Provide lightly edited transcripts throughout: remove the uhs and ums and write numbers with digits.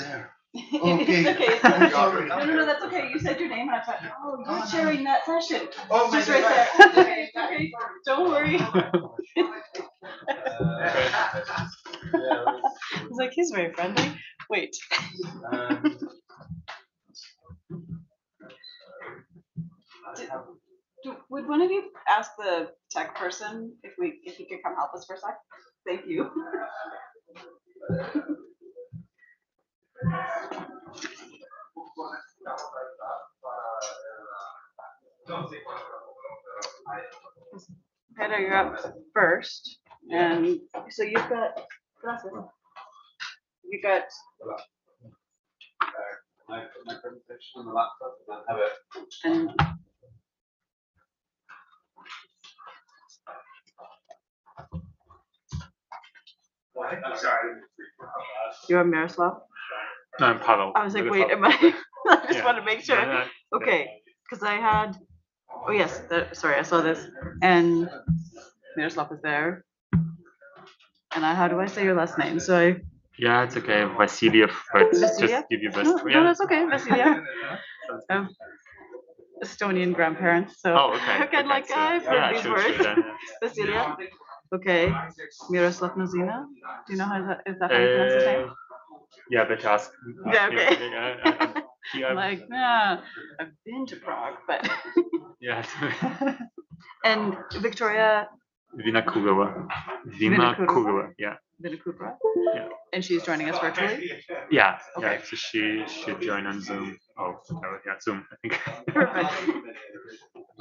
there. Okay. It's okay. I'm sorry. No, that's okay. You said your name, and I thought, oh, you're sharing that session. Oh, Just my right God. there. It's okay. Don't worry. I was like, he's very friendly. Wait. Would one of you ask the tech person if he could come help us for a sec? Thank you. Peter, you're up first, and so you've got glasses. You got my presentation on the laptop, and I have it. and I'm sorry. you're Miroslav. No, I'm Pavel. I was like, wait, am I? I just want to make sure. No. Okay, because I had. Oh yes, sorry, I saw this, and Miroslav is there. And how do I say your last name? So Yeah, it's okay. Vasiliev, but Vasiliev? just give you best. no, that's okay, Vasiliev. Estonian grandparents, so Oh, okay. again, like I've heard these words. Then, Vasiliev. Okay, Miroslav Nazina. Do you know is that how you pronounce his name? Yeah, but ask. Yeah, okay. I'm Like, nah, I've been to Prague, but. Yeah. And Victoria. Vinokurova. Yeah. Vinokurova. Yeah. And she's joining us virtually. Yeah. Okay. Yeah. So she should join on Zoom. Oh, yeah, Zoom. I think. Perfect.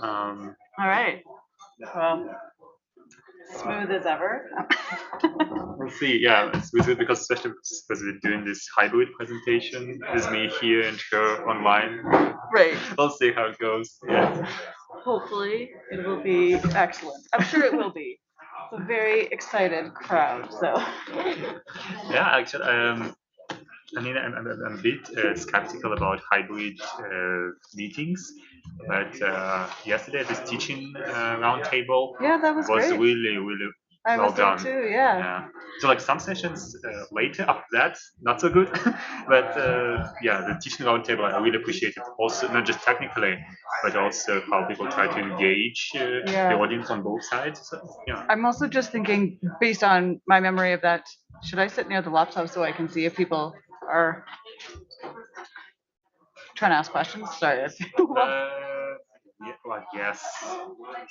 All right. Well, smooth as ever. We'll see. Yeah, it's good because especially because we're doing this hybrid presentation with me here and her online. Right. We'll see how it goes. Yeah. Hopefully, it will be excellent. I'm sure it will be. It's a very excited crowd. So. Yeah, actually, I mean, I'm a bit skeptical about hybrid meetings, but yesterday this teaching roundtable that was great. really I well was there done. too, yeah. So like some sessions later after that, not so good, but the teaching roundtable I really appreciate it. Also, not just technically, but also how people try to engage the audience on both sides. So, yeah. I'm also just thinking, based on my memory of that, should I sit near the laptop so I can see if people are trying to ask questions? Sorry. Yes.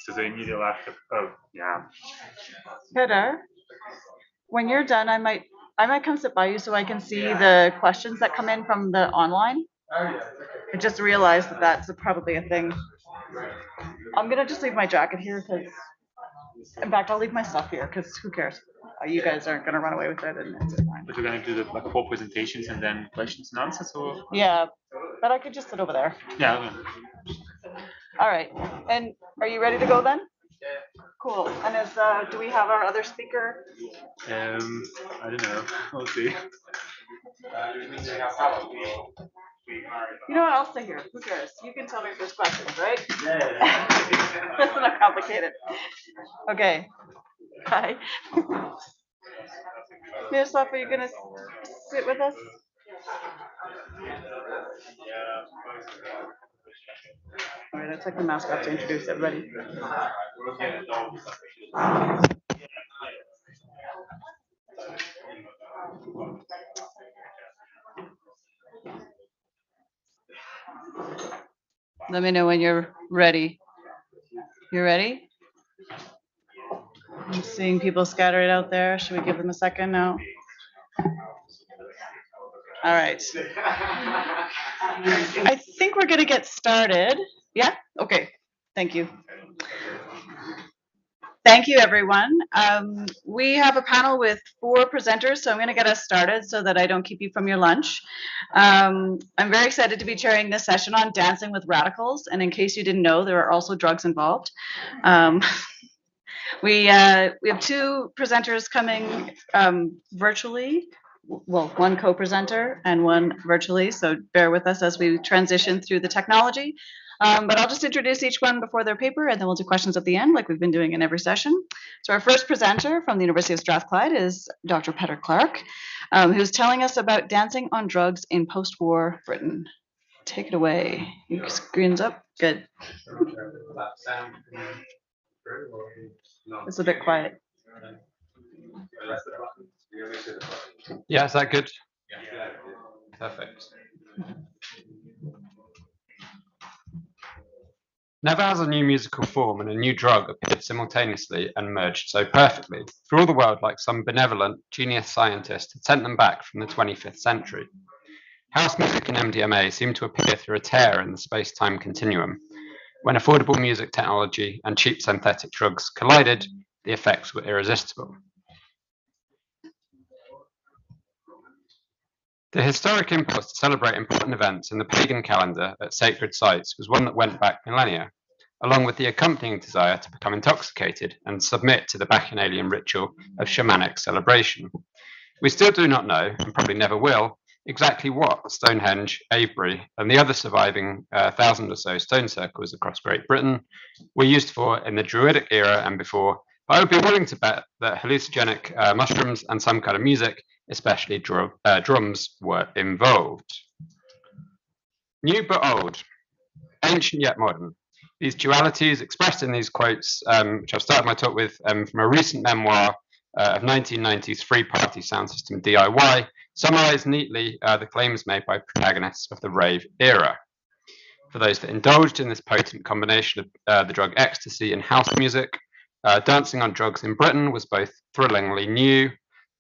So they need a laptop. Oh, yeah. Peter, when you're done, I might come sit by you so I can see the questions that come in from the online. I just realized that that's probably a thing. I'm gonna just leave my jacket here because, in fact, I'll leave my stuff here because who cares? You guys aren't gonna run away with it, and it's fine. But we're gonna do the 4 presentations and then questions and answers, or? Yeah, but I could just sit over there. Yeah. Okay. All right. And are you ready to go then? Cool. And do we have our other speaker? I don't know. We'll see. You know what? I'll stay here. Who cares? You can tell me if there's questions, right? Yeah. That's not complicated. Okay. Hi. Miroslav, are you gonna sit with us? All right, I took the mask off to introduce everybody. Let me know when you're ready. You ready? I'm seeing people scattered out there. Should we give them a second now? All right. I think we're going to get started. Yeah? Okay. Thank you. Thank you, everyone. We have a panel with 4 presenters, so I'm going to get us started so that I don't keep you from your lunch. I'm very excited to be chairing this session on dancing with radicals, and in case you didn't know, there are also drugs involved. We have 2 presenters coming virtually. Well, 1 co-presenter and 1 virtually, so bear with us as we transition through the technology. But I'll just introduce each one before their paper, and then we'll do questions at the end, like we've been doing in every session. So our first presenter from the University of Strathclyde is Dr. Peter Clark. who's telling us about dancing on drugs in post-war Britain. Take it away. Your screen's up. Good. It's a bit quiet. Yeah, is that good? Perfect. Never has a new musical form and a new drug appeared simultaneously and merged so perfectly, for all the world like some benevolent, genius scientist had sent them back from the 25th century. House music and MDMA seem to appear through a tear in the space-time continuum. When affordable music technology and cheap synthetic drugs collided, the effects were irresistible. The historic impulse to celebrate important events in the pagan calendar at sacred sites was one that went back millennia, along with the accompanying desire to become intoxicated and submit to the bacchanalian ritual of shamanic celebration. We still do not know, and probably never will, exactly what Stonehenge, Avebury, and the other surviving 1,000 or so stone circles across Great Britain were used for in the Druidic era and before, but I would be willing to bet that hallucinogenic mushrooms and some kind of music, especially drums, were involved. New but old, ancient yet modern. These dualities expressed in these quotes, which I've started my talk with from a recent memoir of 1990's three-party sound system DIY, summarize neatly the claims made by protagonists of the rave era. For those that indulged in this potent combination of the drug ecstasy and house music, dancing on drugs in Britain was both thrillingly new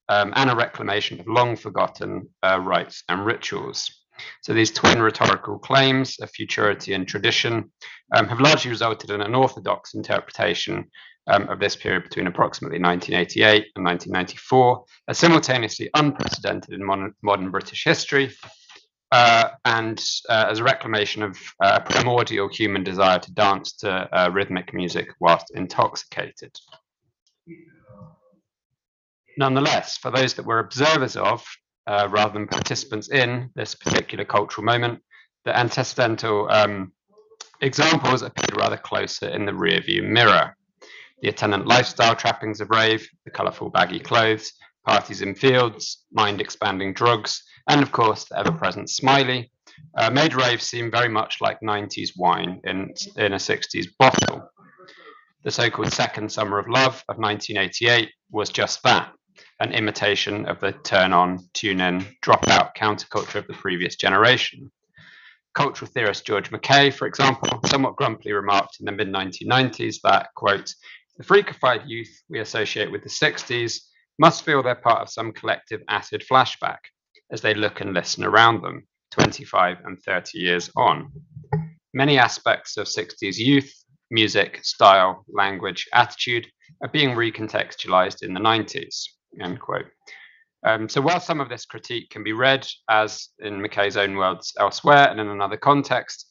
and a reclamation of long-forgotten rites and rituals. So these twin rhetorical claims of futurity and tradition have largely resulted in an orthodox interpretation of this period between approximately 1988 and 1994, as simultaneously unprecedented in modern British history, and as a reclamation of primordial human desire to dance to rhythmic music whilst intoxicated. Nonetheless, for those that were observers of, rather than participants in this particular cultural moment, the antecedental examples appeared rather closer in the rearview mirror. The attendant lifestyle trappings of rave, the colourful baggy clothes, parties in fields, mind-expanding drugs, and of course the ever-present smiley, made rave seem very much like 90s wine in a 60s bottle. The so-called Second Summer of Love of 1988 was just that, an imitation of the turn-on, tune-in, drop-out counterculture of the previous generation. Cultural theorist George Mackay, for example, somewhat grumpily remarked in the mid-1990s that, quote, the freakified youth we associate with the 60s must feel they're part of some collective acid flashback as they look and listen around them, 25 and 30 years on. Many aspects of 60s youth, music, style, language, attitude are being recontextualized in the 90s, end quote. So while some of this critique can be read as, in Mackay's own words elsewhere and in another context,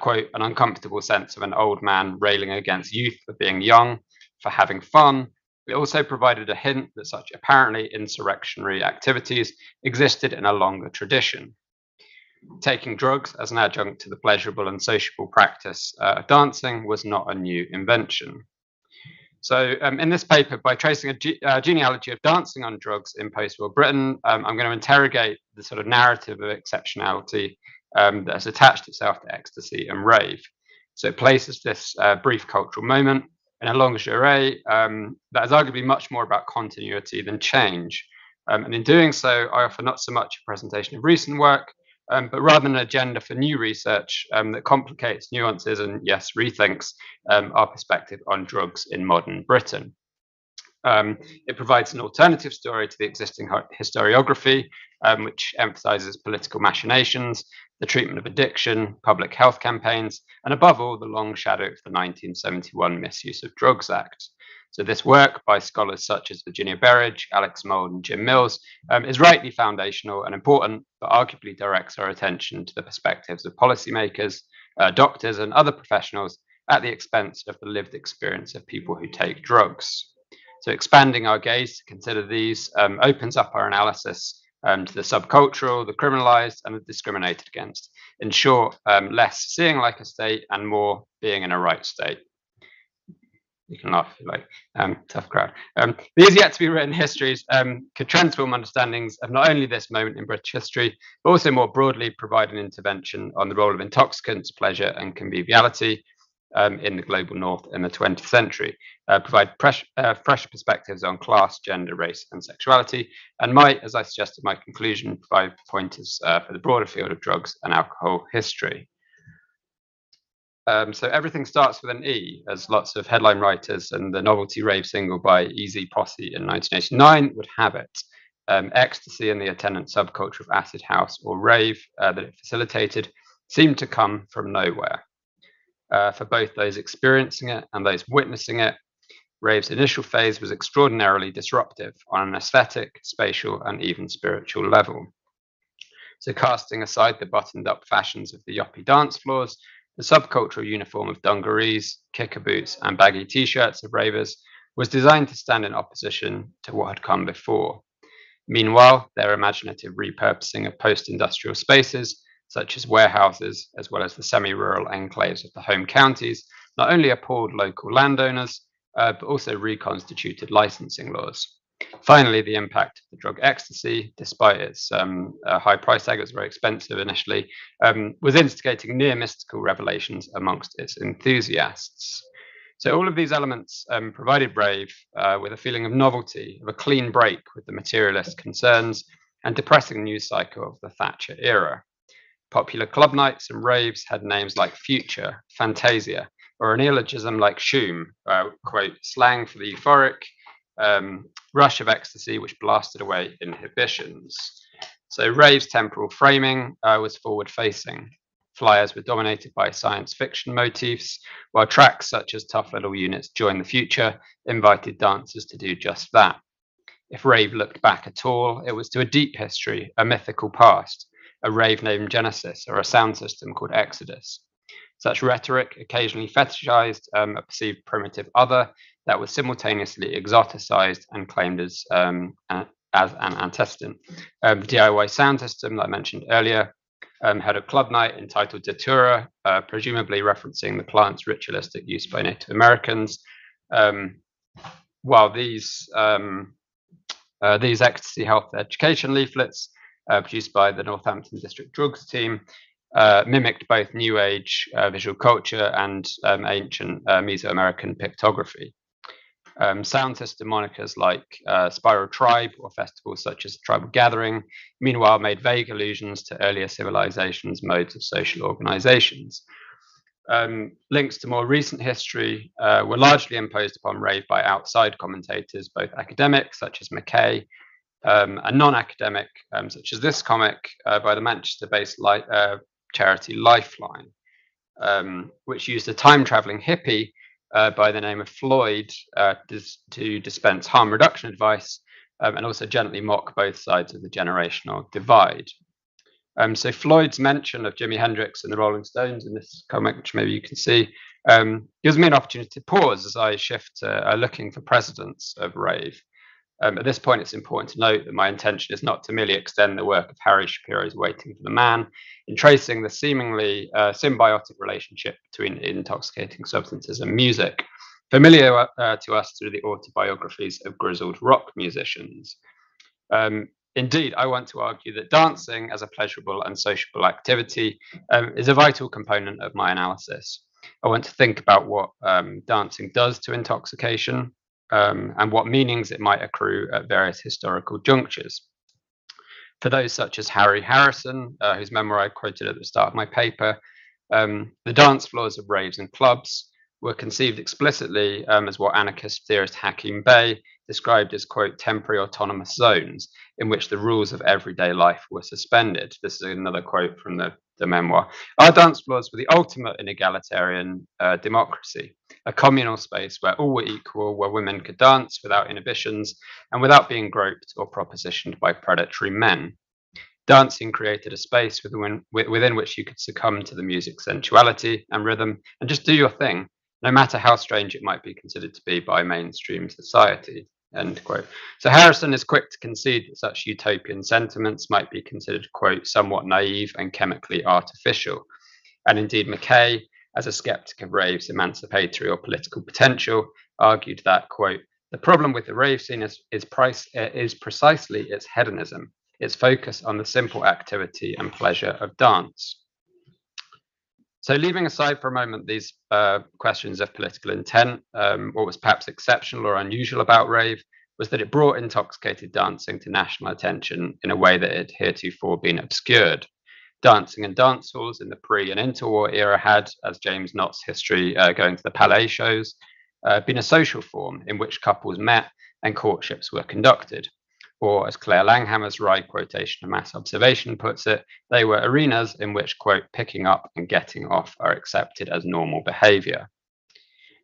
quote, an uncomfortable sense of an old man railing against youth for being young, for having fun, it also provided a hint that such apparently insurrectionary activities existed in a longer tradition. Taking drugs as an adjunct to the pleasurable and sociable practice of dancing was not a new invention. So in this paper, by tracing a genealogy of dancing on drugs in post-war Britain, I'm going to interrogate the sort of narrative of exceptionality that has attached itself to ecstasy and rave. So it places this brief cultural moment in a longue durée that is arguably much more about continuity than change. And in doing so, I offer not so much a presentation of recent work, but rather an agenda for new research that complicates nuances and, yes, rethinks our perspective on drugs in modern Britain. It provides an alternative story to the existing historiography, which emphasizes political machinations, the treatment of addiction, public health campaigns, and above all, the long shadow of the 1971 Misuse of Drugs Act. So this work by scholars such as Virginia Berridge, Alex Mould, and Jim Mills is rightly foundational and important, but arguably directs our attention to the perspectives of policymakers, doctors, and other professionals at the expense of the lived experience of people who take drugs. So expanding our gaze to consider these opens up our analysis to the subcultural, the criminalized, and the discriminated against. In short, less seeing like a state and more being in a right state. You can laugh if you like. Tough crowd. These yet to be written histories could transform understandings of not only this moment in British history, but also more broadly provide an intervention on the role of intoxicants, pleasure, and conviviality in the global north in the 20th century, provide fresh perspectives on class, gender, race, and sexuality, and might, as I suggested in my conclusion, provide pointers for the broader field of drugs and alcohol history. So everything starts with an E, as lots of headline writers and the novelty rave single by Easy Posse in 1989 would have it. Ecstasy and the attendant subculture of acid house or rave that it facilitated seemed to come from nowhere. For both those experiencing it and those witnessing it, rave's initial phase was extraordinarily disruptive on an aesthetic, spatial, and even spiritual level. So casting aside the buttoned-up fashions of the yuppie dance floors, the subcultural uniform of dungarees, kicker boots, and baggy t-shirts of ravers was designed to stand in opposition to what had come before. Meanwhile, their imaginative repurposing of post-industrial spaces, such as warehouses, as well as the semi-rural enclaves of the home counties, not only appalled local landowners, but also reconstituted licensing laws. Finally, the impact of the drug ecstasy, despite its high price tag, it was very expensive initially, was instigating near mystical revelations amongst its enthusiasts. So all of these elements provided rave with a feeling of novelty, of a clean break with the materialist concerns and depressing news cycle of the Thatcher era. Popular club nights and raves had names like Future, Fantasia, or a neologism like Shoom, quote, slang for the euphoric rush of ecstasy which blasted away inhibitions. So rave's temporal framing was forward-facing. Flyers were dominated by science fiction motifs, while tracks such as Tough Little Unit's Join the Future invited dancers to do just that. If rave looked back at all, it was to a deep history, a mythical past, a rave named Genesis, or a sound system called Exodus. Such rhetoric occasionally fetishized a perceived primitive other that was simultaneously exoticized and claimed as an antecedent. The DIY sound system that I mentioned earlier had a club night entitled Datura, presumably referencing the plant's ritualistic use by Native Americans. While these ecstasy health education leaflets produced by the Northampton District Drugs team mimicked both New Age visual culture and ancient Mesoamerican pictography. Sound system monikers like Spiral Tribe or festivals such as Tribal Gathering, meanwhile, made vague allusions to earlier civilizations' modes of social organizations. Links to more recent history were largely imposed upon rave by outside commentators, both academic, such as Mackay, and non-academic, such as this comic by the Manchester-based charity Lifeline, which used a time-traveling hippie by the name of Floyd to dispense harm reduction advice and also gently mock both sides of the generational divide. So Floyd's mention of Jimi Hendrix and the Rolling Stones in this comic, which maybe you can see, gives me an opportunity to pause as I shift to looking for precedents of rave. At this point, it's important to note that my intention is not to merely extend the work of Harry Shapiro's Waiting for the Man in tracing the seemingly symbiotic relationship between intoxicating substances and music, familiar to us through the autobiographies of grizzled rock musicians. Indeed, I want to argue that dancing as a pleasurable and sociable activity is a vital component of my analysis. I want to think about what dancing does to intoxication, and what meanings it might accrue at various historical junctures. For those such as Harry Harrison, whose memoir I quoted at the start of my paper, the dance floors of raves and clubs were conceived explicitly as what anarchist theorist Hakim Bey described as, quote, temporary autonomous zones in which the rules of everyday life were suspended. This is another quote from the memoir. Our dance floors were the ultimate in egalitarian democracy, a communal space where all were equal, where women could dance without inhibitions and without being groped or propositioned by predatory men. Dancing created a space within which you could succumb to the music's sensuality and rhythm and just do your thing, no matter how strange it might be considered to be by mainstream society. End quote. So Harrison is quick to concede that such utopian sentiments might be considered, quote, somewhat naive and chemically artificial. And indeed, Mackay, as a skeptic of rave's emancipatory or political potential, argued that, quote, the problem with the rave scene is precisely its hedonism, its focus on the simple activity and pleasure of dance. So leaving aside for a moment these questions of political intent, what was perhaps exceptional or unusual about rave was that it brought intoxicated dancing to national attention in a way that had heretofore been obscured. Dancing in dance halls in the pre- and interwar era had, as James Knott's history going to the Palais shows, been a social form in which couples met and courtships were conducted. Or, as Claire Langhammer's wry quotation of Mass Observation puts it, they were arenas in which, quote, picking up and getting off are accepted as normal behaviour.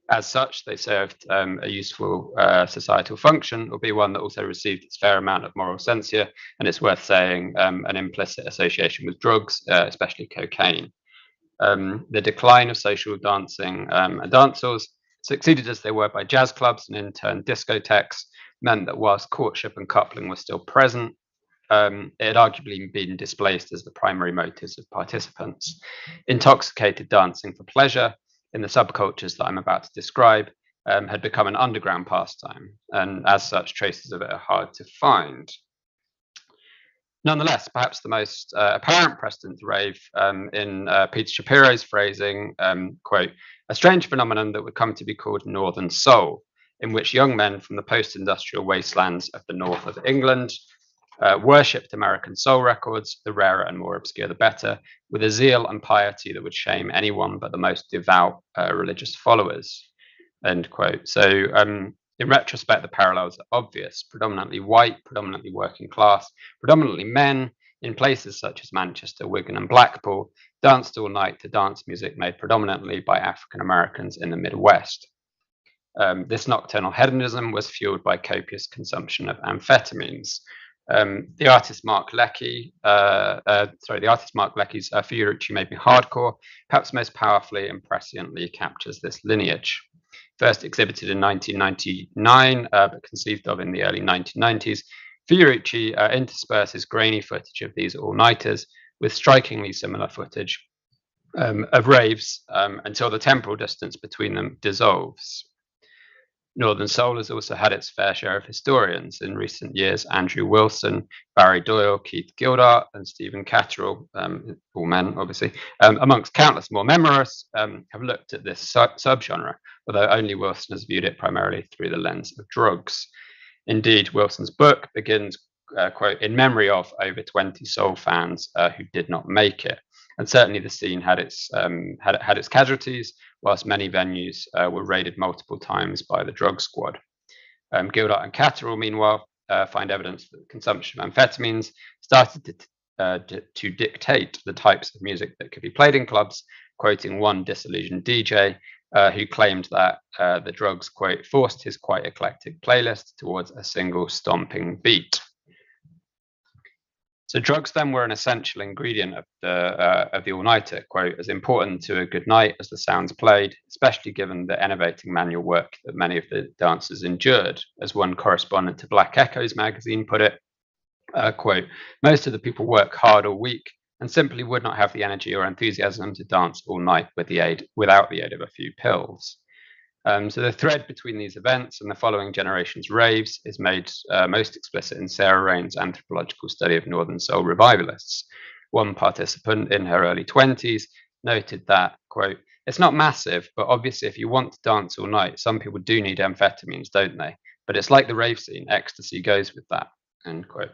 As such, they served a useful societal function, albeit one that also received its fair amount of moral censure, and it's worth saying an implicit association with drugs, especially cocaine. The decline of social dancing and dance halls, succeeded as they were by jazz clubs and in turn discotheques, meant that whilst courtship and coupling were still present, it had arguably been displaced as the primary motives of participants. Intoxicated dancing for pleasure in the subcultures that I'm about to describe had become an underground pastime, and as such, traces of it are hard to find. Nonetheless, perhaps the most apparent precedent to rave in Peter Shapiro's phrasing, quote, a strange phenomenon that would come to be called Northern Soul, in which young men from the post-industrial wastelands of the north of England worshipped American soul records, the rarer and more obscure the better, with a zeal and piety that would shame anyone but the most devout religious followers, end quote. So in retrospect, the parallels are obvious. Predominantly white, predominantly working class, predominantly men in places such as Manchester, Wigan and Blackpool danced all night to dance music made predominantly by African Americans in the Midwest. This nocturnal hedonism was fueled by copious consumption of amphetamines. The artist Mark Lecky's Fiorucci Made Me Hardcore perhaps most powerfully and presciently captures this lineage. First exhibited in 1999, but conceived of in the early 1990s, Fiorucci intersperses grainy footage of these all-nighters with strikingly similar footage of raves until the temporal distance between them dissolves. Northern Soul has also had its fair share of historians in recent years. Andrew Wilson, Barry Doyle, Keith Gildart, and Stephen Catterall, all men, obviously, amongst countless more memoirists, have looked at this subgenre, although only Wilson has viewed it primarily through the lens of drugs. Indeed, Wilson's book begins, quote, in memory of over 20 soul fans who did not make it. And certainly the scene had its casualties, whilst many venues were raided multiple times by the drug squad. Gildart and Catterall, meanwhile, find evidence that the consumption of amphetamines started to dictate the types of music that could be played in clubs, quoting one disillusioned DJ who claimed that the drugs, quote, forced his quite eclectic playlist towards a single stomping beat. So drugs then were an essential ingredient of the all-nighter, quote, as important to a good night as the sounds played, especially given the enervating manual work that many of the dancers endured. As one correspondent to Black Echoes magazine put it, quote, most of the people work hard all week and simply would not have the energy or enthusiasm to dance all night without the aid of a few pills. So the thread between these events and the following generation's raves is made most explicit in Sarah Rain's anthropological study of Northern Soul revivalists. One participant in her early 20s noted that, quote, it's not massive, but obviously if you want to dance all night, some people do need amphetamines, don't they? But it's like the rave scene, ecstasy goes with that, end quote.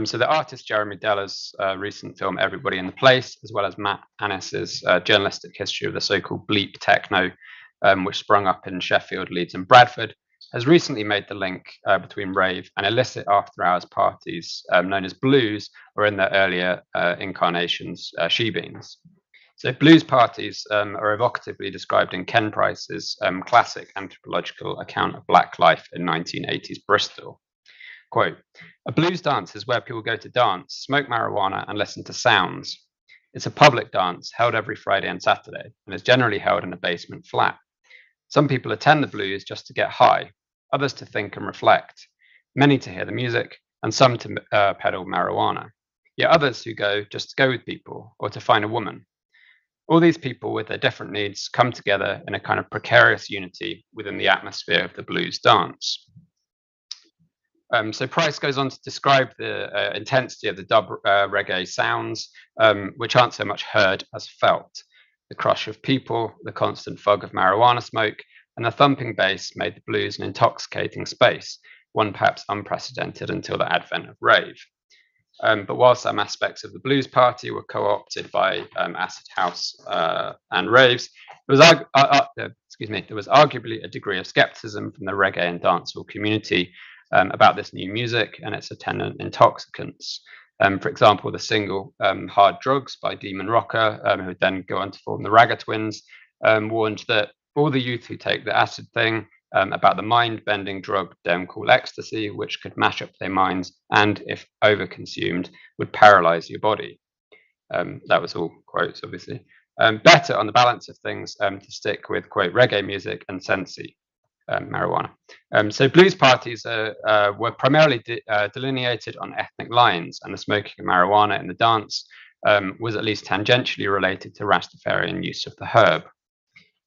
So the artist Jeremy Deller's recent film Everybody in the Place, as well as Matt Annis's journalistic history of the so-called bleep techno, which sprung up in Sheffield, Leeds and Bradford, has recently made the link between rave and illicit after-hours parties known as blues, or in their earlier incarnations, she-beans. So blues parties are evocatively described in Ken Price's classic anthropological account of black life in 1980s Bristol. Quote, a blues dance is where people go to dance, smoke marijuana and listen to sounds. It's a public dance held every Friday and Saturday and is generally held in a basement flat. Some people attend the blues just to get high, others to think and reflect, many to hear the music, and some to peddle marijuana. Yet others who go just to go with people or to find a woman. All these people with their different needs come together in a kind of precarious unity within the atmosphere of the blues dance. So Price goes on to describe the intensity of the dub reggae sounds, which aren't so much heard as felt. The crush of people, the constant fog of marijuana smoke, and the thumping bass made the blues an intoxicating space, one perhaps unprecedented until the advent of rave. But while some aspects of the blues party were co-opted by acid house and raves, there was arguably a degree of skepticism from the reggae and dancehall community about this new music and its attendant intoxicants. For example, the single Hard Drugs by Demon Rocker, who would then go on to form the Ragga Twins, warned that all the youth who take the acid thing about the mind-bending drug dem called ecstasy, which could mash up their minds and, if overconsumed, would paralyze your body. That was all quotes, obviously. Better on the balance of things to stick with, quote, reggae music and sensi, marijuana. So blues parties were primarily delineated on ethnic lines, and the smoking of marijuana in the dance was at least tangentially related to Rastafarian use of the herb.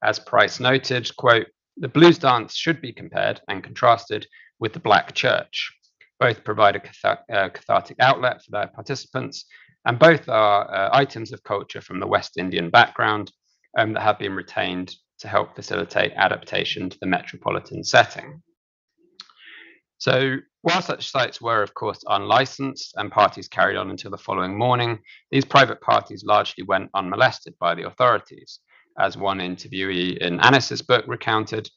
As Price noted, quote, the blues dance should be compared and contrasted with the black church. Both provide a cathartic outlet for their participants, and both are items of culture from the West Indian background that have been retained to help facilitate adaptation to the metropolitan setting. So while such sites were, of course, unlicensed and parties carried on until the following morning, these private parties largely went unmolested by the authorities. As one interviewee in Anis's book recounted,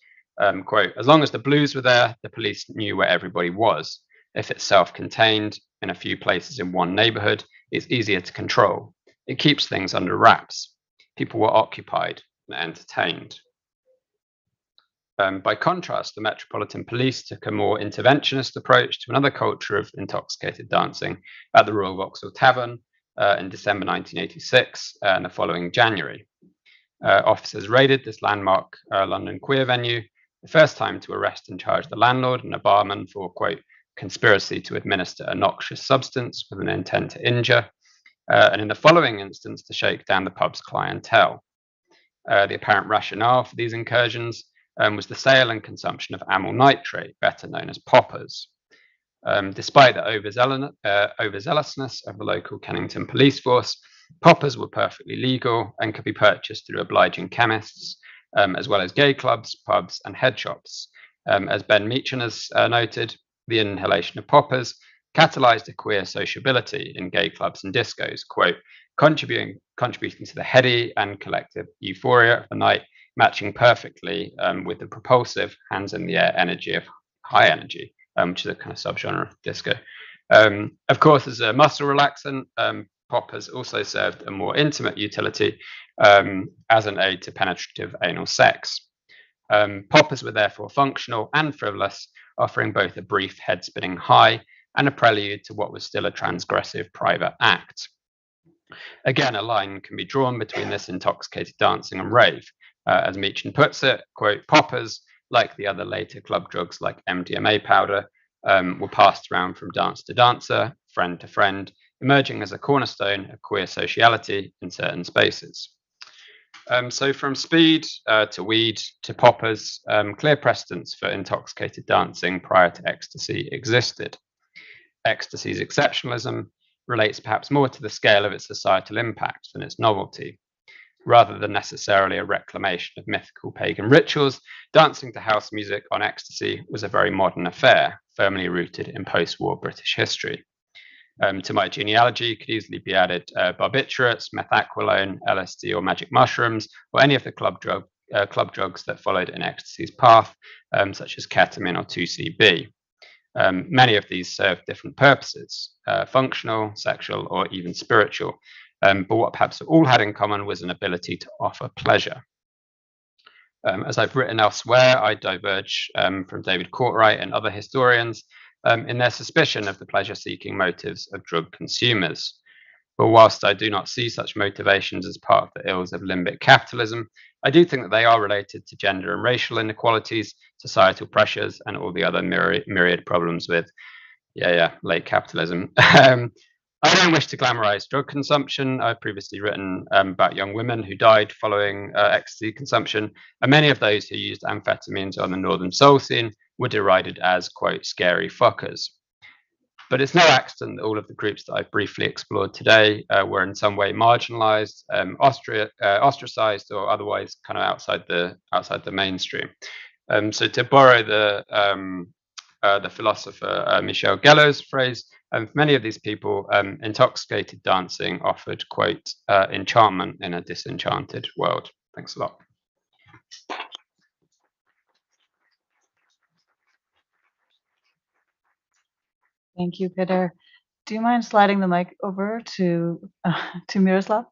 quote, as long as the blues were there, the police knew where everybody was. If it's self-contained in a few places in one neighborhood, it's easier to control. It keeps things under wraps. People were occupied and entertained. By contrast, the Metropolitan Police took a more interventionist approach to another culture of intoxicated dancing at the Royal Vauxhall Tavern in December 1986 and the following January. Officers raided this landmark London queer venue, the first time to arrest and charge the landlord and a barman for, quote, conspiracy to administer a noxious substance with an intent to injure, and in the following instance to shake down the pub's clientele. The apparent rationale for these incursions was the sale and consumption of amyl nitrate, better known as poppers. Despite the overzealousness of the local Kennington police force, poppers were perfectly legal and could be purchased through obliging chemists, as well as gay clubs, pubs, and head shops. As Ben Meachin has noted, the inhalation of poppers catalyzed a queer sociability in gay clubs and discos, quote, contributing to the heady and collective euphoria of the night, matching perfectly with the propulsive, hands in the air energy of high energy, which is a kind of subgenre of disco. Of course, as a muscle relaxant, poppers also served a more intimate utility as an aid to penetrative anal sex. Poppers were therefore functional and frivolous, offering both a brief head-spinning high and a prelude to what was still a transgressive private act. Again, a line can be drawn between this intoxicated dancing and rave. As Meachin puts it, quote, poppers, like the other later club drugs like MDMA powder, were passed around from dance to dancer, friend to friend, emerging as a cornerstone of queer sociality in certain spaces. So from speed to weed to poppers, clear precedents for intoxicated dancing prior to ecstasy existed. Ecstasy's exceptionalism relates perhaps more to the scale of its societal impact than its novelty. Rather than necessarily a reclamation of mythical pagan rituals, dancing to house music on ecstasy was a very modern affair, firmly rooted in post-war British history. To my genealogy could easily be added barbiturates, methaqualone, LSD or magic mushrooms, or any of the club drugs that followed in ecstasy's path, such as ketamine or 2CB. Many of these served different purposes, functional, sexual, or even spiritual. But what perhaps all had in common was an ability to offer pleasure. As I've written elsewhere, I diverge from David Courtwright and other historians in their suspicion of the pleasure-seeking motives of drug consumers. But whilst I do not see such motivations as part of the ills of limbic capitalism, I do think that they are related to gender and racial inequalities, societal pressures, and all the other myriad problems with, late capitalism. I don't wish to glamorize drug consumption. I've previously written about young women who died following ecstasy consumption, and many of those who used amphetamines on the Northern Soul scene were derided as, quote, scary fuckers. But it's no accident that all of the groups that I've briefly explored today were in some way marginalized, ostracized, or otherwise kind of outside the mainstream. So to borrow the philosopher Michel Geller's phrase, for many of these people, intoxicated dancing offered, quote, enchantment in a disenchanted world. Thanks a lot. Thank you, Peter. Do you mind sliding the mic over to Miroslav?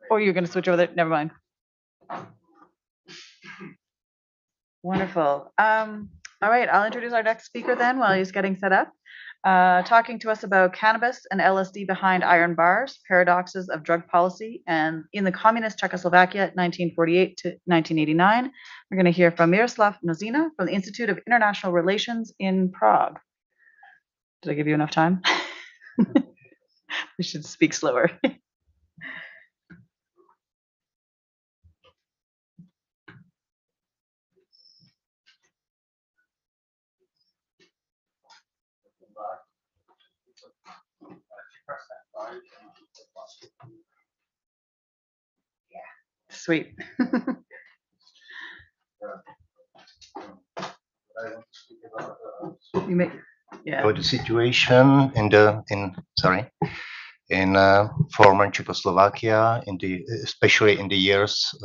Or you're going to switch over there? Never mind. Wonderful. All right, I'll introduce our next speaker then while he's getting set up. Talking to us about cannabis and LSD behind iron bars, paradoxes of drug policy, and in the communist Czechoslovakia, 1948 to 1989. We're going to hear from Miroslav Nozina from the Institute of International Relations in Prague. Did I give you enough time? We should speak slower. Sweet. You may, yeah. The situation in former Czechoslovakia, especially in the years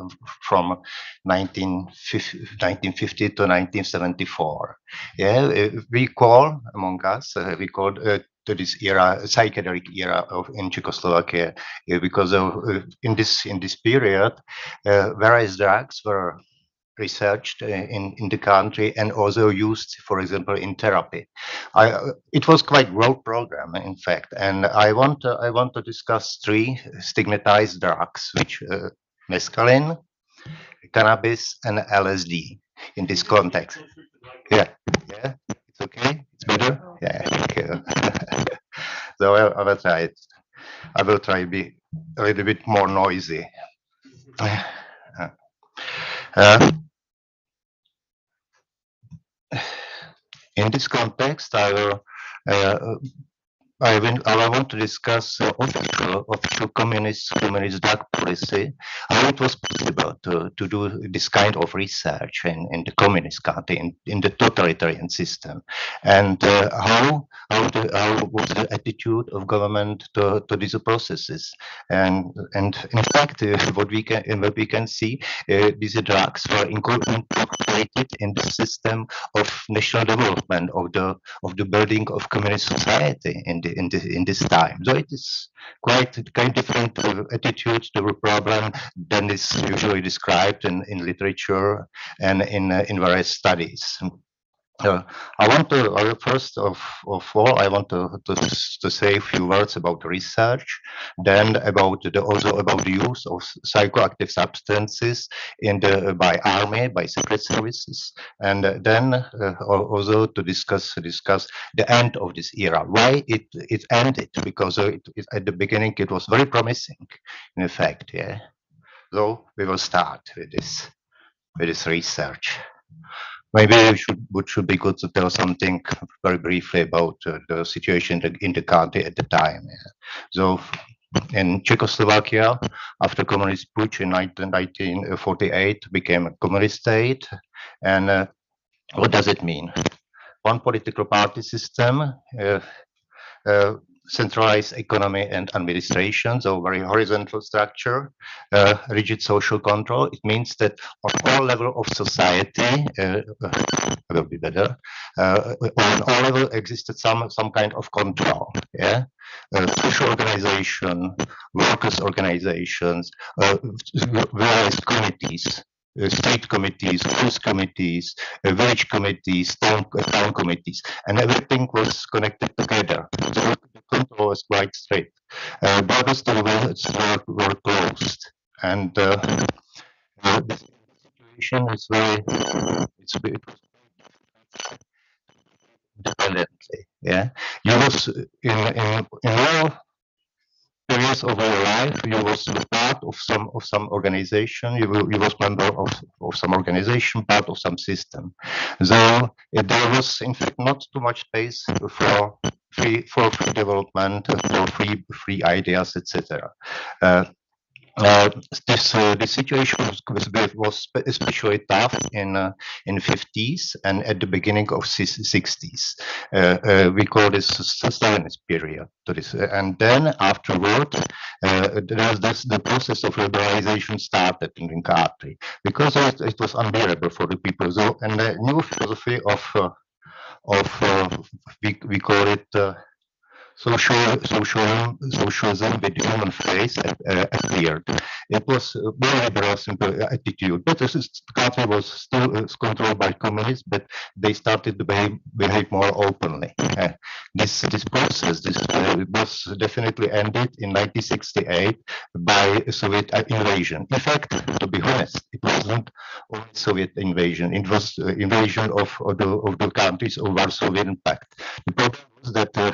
from 1950 to 1974. Yeah, we call among us, to this era, psychedelic era in Czechoslovakia, because of in this period, various drugs were researched in the country and also used, for example, in therapy. It was quite broad program, in fact, and I want to discuss three stigmatized drugs, which mescaline, cannabis, and LSD in this context. Yeah, it's okay. It's better. Yeah, okay. So I will try it. I will try to be a little bit more noisy. In this context, I want to discuss official communist drug policy, how it was possible to do this kind of research in the communist country, in the totalitarian system, and how was the attitude of government to these processes, and in fact, what we can see, these drugs were incorporated in the system of national development of the building of communist society in this time. So it is quite kind of different attitude to the problem than is usually described in literature and in various studies. I want to first of all, I want to say a few words about research, then also about the use of psychoactive substances by army, by secret services, and then also to discuss the end of this era, why it ended, because at the beginning it was very promising, in effect. Yeah. So we will start with this research. Maybe it should be good to tell something very briefly about the situation in the country at the time. Yeah. So in Czechoslovakia, after communist putsch in 1948, became a communist state. And what does it mean? One political party system, centralized economy and administration, so very horizontal structure, rigid social control. It means that on all level of society, will be better, on all level existed some kind of control. Yeah, social organization, workers organizations, various committees. State committees, youth committees, village committees, town committees, and everything was connected together. So the control was quite strict. Borders to the world were closed, and the situation is independently. Yeah, you was in all periods of your life, you was the part of some organization. You was member of some organization, part of some system. So there was in fact not too much space for free development, for free ideas, etc. This situation was especially tough in 50s and at the beginning of 60s. We call this Stalinist period. And then afterward, the process of liberalization started in the country because it was unbearable for the people. So, and the new philosophy of we call it. Socialism with human face appeared. It was a very liberal, simple attitude, but the country was still controlled by communists, but they started to behave more openly. This process was definitely ended in 1968 by Soviet invasion. In fact, to be honest, it wasn't only Soviet invasion; it was invasion of the countries of Warsaw Pact. The problem was that the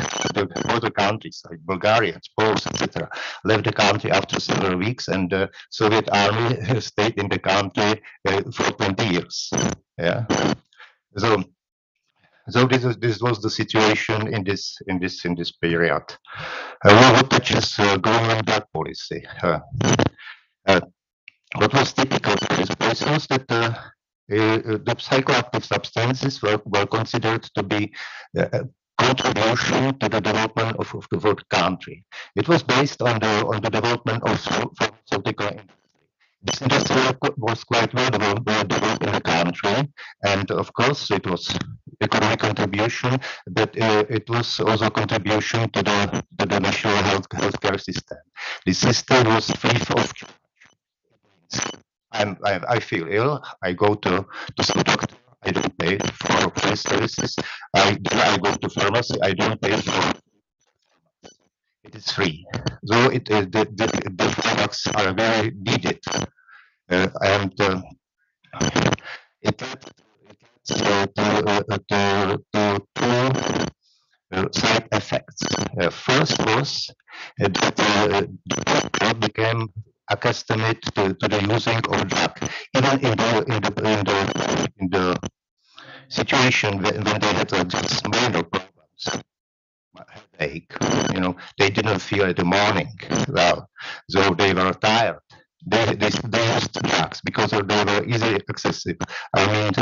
other countries like Bulgarians, Poles, etc., left the country after several weeks, and the Soviet army stayed in the country for 20 years. Yeah. So this was the situation in this period. What touches government drug policy? What was typical for this policy was that the psychoactive substances were considered to be contribution to the development of the whole country. It was based on the development of pharmaceutical industry. This industry was quite well developed in the country, and of course it was economic contribution, but it was also contribution to the national healthcare system. The system was free of charge. I feel ill. I go to some doctor. I don't pay for his services. I go to pharmacy. I don't pay for. It is free. So the products are very needed, and it leads to two side effects. First was that the people became accustomed to the using of drug, even in the situation when they had just minor problems, headache, they didn't feel it in the morning well, so they were tired. They used drugs because they were easily accessible. I mean,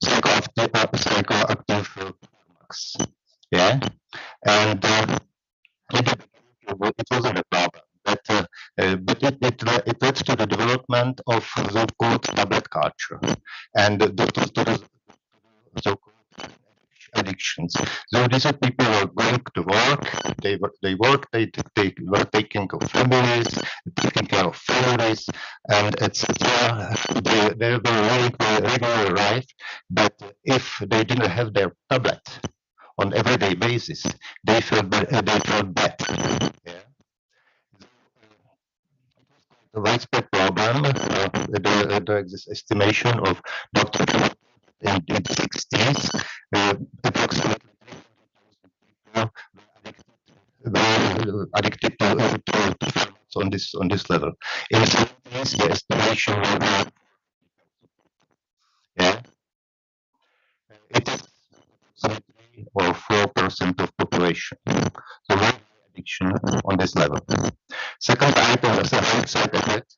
psychoactive drugs. Yeah, and it wasn't a problem. But it led to the development of so-called tablet culture and the so-called addictions. So these are people who are going to work. They work. They were taking care of families, and etc. They were living a regular life. But if they didn't have their tablet on everyday basis, they felt bad. Yeah. The widespread problem, the estimation of Dr. in the 60s, approximately were addicted to pharmacs on this level. In the 70s, the estimation was it is 3 or 4% of population. So very addiction on this level. Second item is a side effect.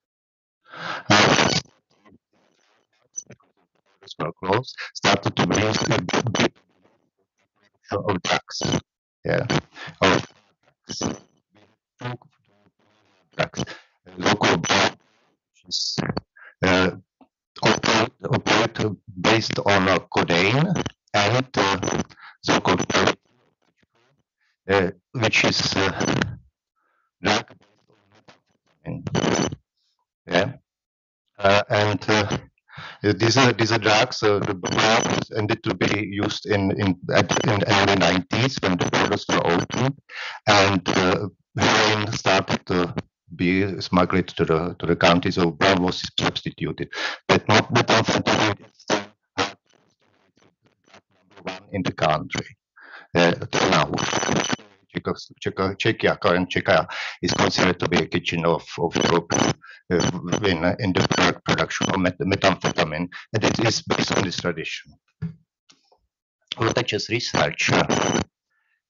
Were closed, started to bring of drugs. Yeah. Of drugs. Local blood, which is opioid based on codeine and so-called which is drug based on yeah. And these are drugs. The blood ended to be used in early 90s when the borders were open, and heroin started to be smuggled to the country. So blood was substituted, but not methamphetamine is still number one in the country. till now. Czechia, current Czechia, is considered to be a kitchen of Europe in the production of methamphetamine, and it is based on this tradition. Protections research.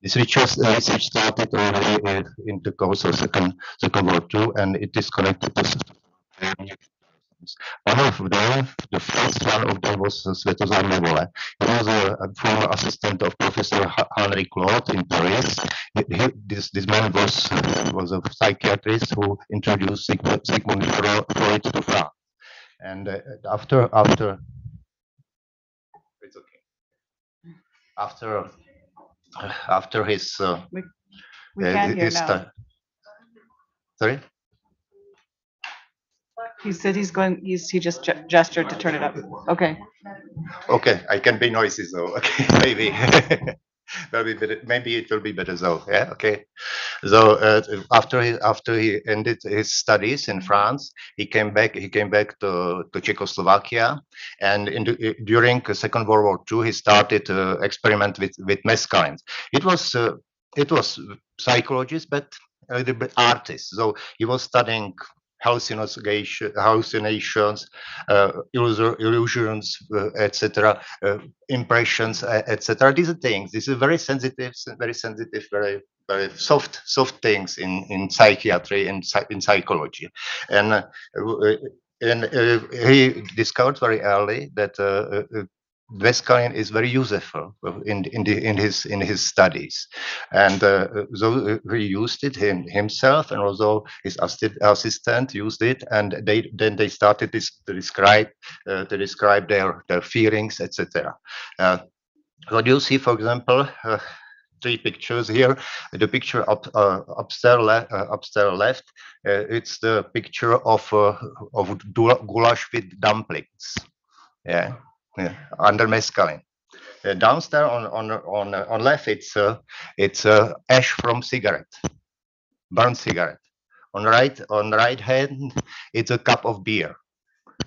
This research started already in the course of Second World War, and it is connected to one of them, the first one of them was Světozar Nevole. He was a former assistant of Professor Henri Claude in Paris. This man was a psychiatrist who introduced Sigmund Freud to France. And after it's okay. After his we can't hear now. Sorry. He said he just gestured to turn it up. Okay. Okay, I can be noisy though. Okay, maybe. Maybe it will be better though. Yeah. Okay. So after he ended his studies in France, he came back to Czechoslovakia, and during the Second World War II, he started to experiment with mescaline. It was psychologist, but a little bit artist. So he was studying hallucinations, illusions, etc., impressions, etc. These are things. These are very sensitive, very soft things in psychiatry and in psychology, and he discovered very early that mescaline is very useful in his studies, and so he used it himself, and also his assistant used it, and they started to describe their feelings, etc. What you see, for example, 3 pictures here. The picture upstairs left, it's the picture of goulash with dumplings. Yeah. Under mescaline. Downstairs on left, it's ash from cigarette, burned cigarette. On right hand, it's a cup of beer.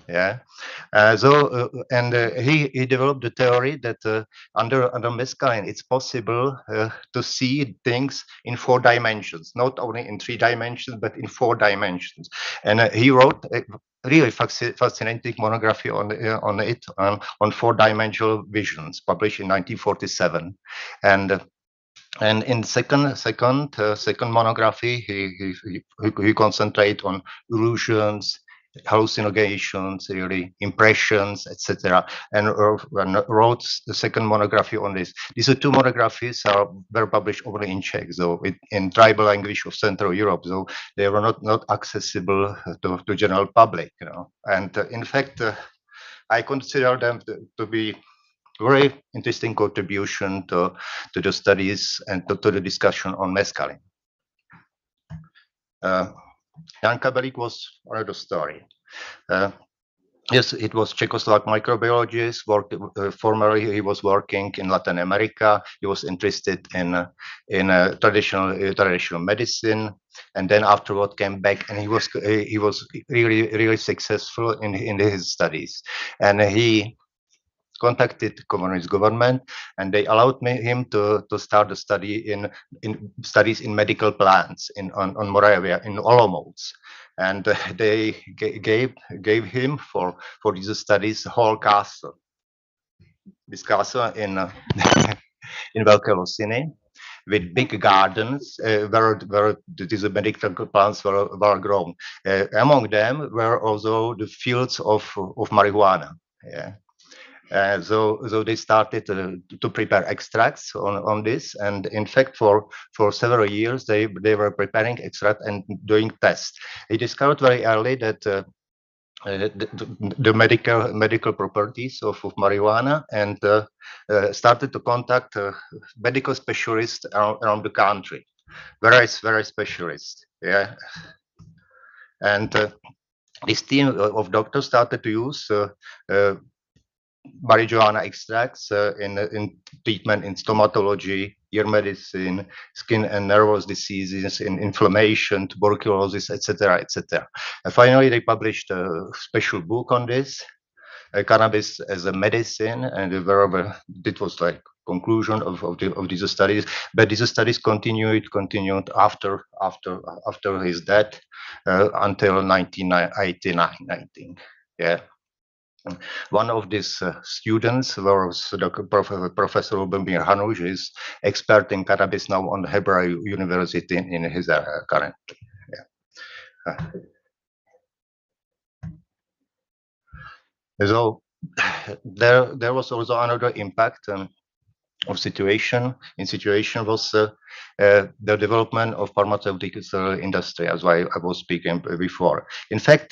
Yeah. He developed the theory that under mescaline, it's possible to see things in 4 dimensions, not only in 3 dimensions, but in 4 dimensions. And he wrote a really fascinating monography on 4-dimensional visions, published in 1947. And in second monography, he concentrated on illusions, hallucinations, really impressions, etc., and wrote the second monography on this. These 2 monographies were published only in Czech, so in tribal language of Central Europe, so they were not accessible to general public, you know. And in fact, I consider them to be very interesting contribution to the studies and to the discussion on mescaline. Jan Kabelík was another story. Yes, it was Czechoslovak microbiologist. Formerly, he was working in Latin America. He was interested in traditional medicine, and then afterward came back, and he was really successful in his studies. And he contacted communist government, and they allowed him to start a study in studies in medical plants on Moravia, in Olomouc, and they gave him for these studies whole castle. This castle in Velké Losiny, with big gardens where these medical plants were grown. Among them were also the fields of marijuana. Yeah. So they started to prepare extracts on this, and in fact, for several years they were preparing extract and doing tests. He discovered very early that the medical properties of marijuana, and started to contact medical specialists around the country, very specialists. Yeah, and this team of doctors started to use marijuana extracts in treatment in stomatology, ear medicine, skin and nervous diseases, in inflammation, tuberculosis, etc., etc. And finally, they published a special book on this, cannabis as a medicine, and it was like conclusion of these studies. But these studies continued after his death until 1989, I think. Yeah. One of these students was Professor Lubomir Hanuš, who is expert in cannabis now on Hebrew University in his area currently. Yeah. So there was also another impact of situation was the development of pharmaceutical industry, as I was speaking before. In fact,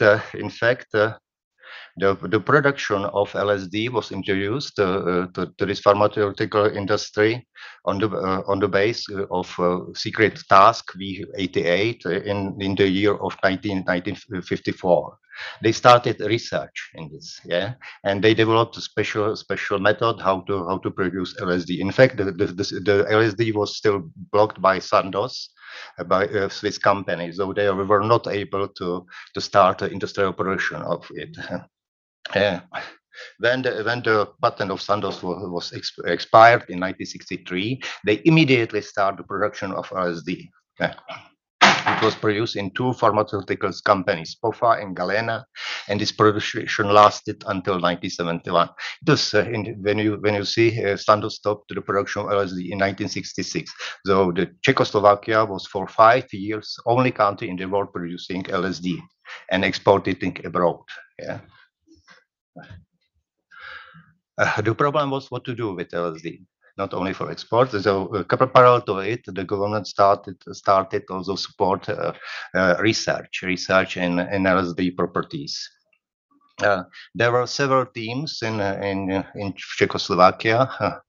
the production of LSD was introduced to this pharmaceutical industry on the base of secret task V88 in the year of 1954. They started research in this, yeah, and they developed a special method how to produce LSD. In fact, the LSD was still blocked by Sandoz, by a Swiss company, so they were not able to start industrial production of it. When the patent of Sandoz was expired in 1963, they immediately started the production of LSD. It was produced in two pharmaceutical companies, Pofa and Galena, and this production lasted until 1971. Thus, when you see Sandoz stopped the production of LSD in 1966, so the Czechoslovakia was for 5 years only country in the world producing LSD and exporting it abroad. Yeah. The problem was what to do with LSD, not only for export. So parallel to it, the government started also support research in LSD properties. There were several teams in Czechoslovakia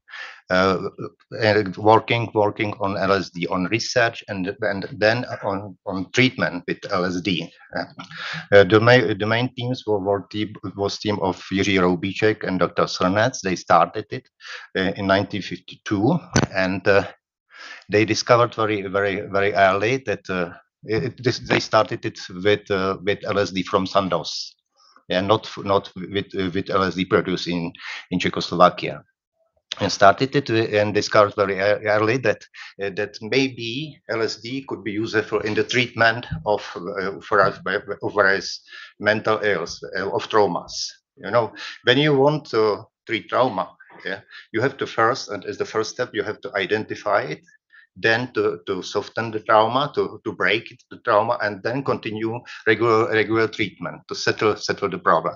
working on LSD, on research and then on treatment with LSD. The main teams was team of Jiří Roubíček and Dr. Srnec. They started it in 1952, and they discovered very early that they started it with LSD from Sandoz, and not with LSD produced in Czechoslovakia. And started it and discovered very early that maybe LSD could be useful in the treatment of various mental ills, of traumas. You know, when you want to treat trauma, you have to first, and as the first step, you have to identify it, then to soften the trauma, to break the trauma, and then continue regular treatment to settle the problem.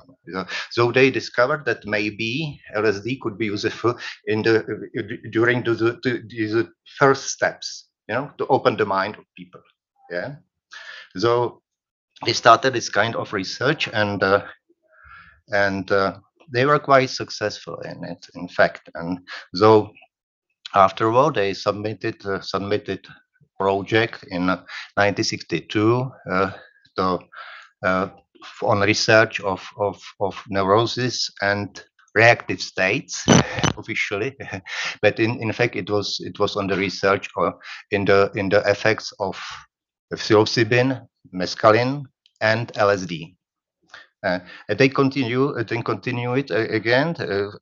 So they discovered that maybe LSD could be useful during the first steps, to open the mind of people. Yeah. So they started this kind of research, and they were quite successful in it, in fact. And so afterward, they submitted project in 1962 on research of neurosis and reactive states officially, but in fact it was on the research in the effects of psilocybin, mescaline, and LSD. They continue it again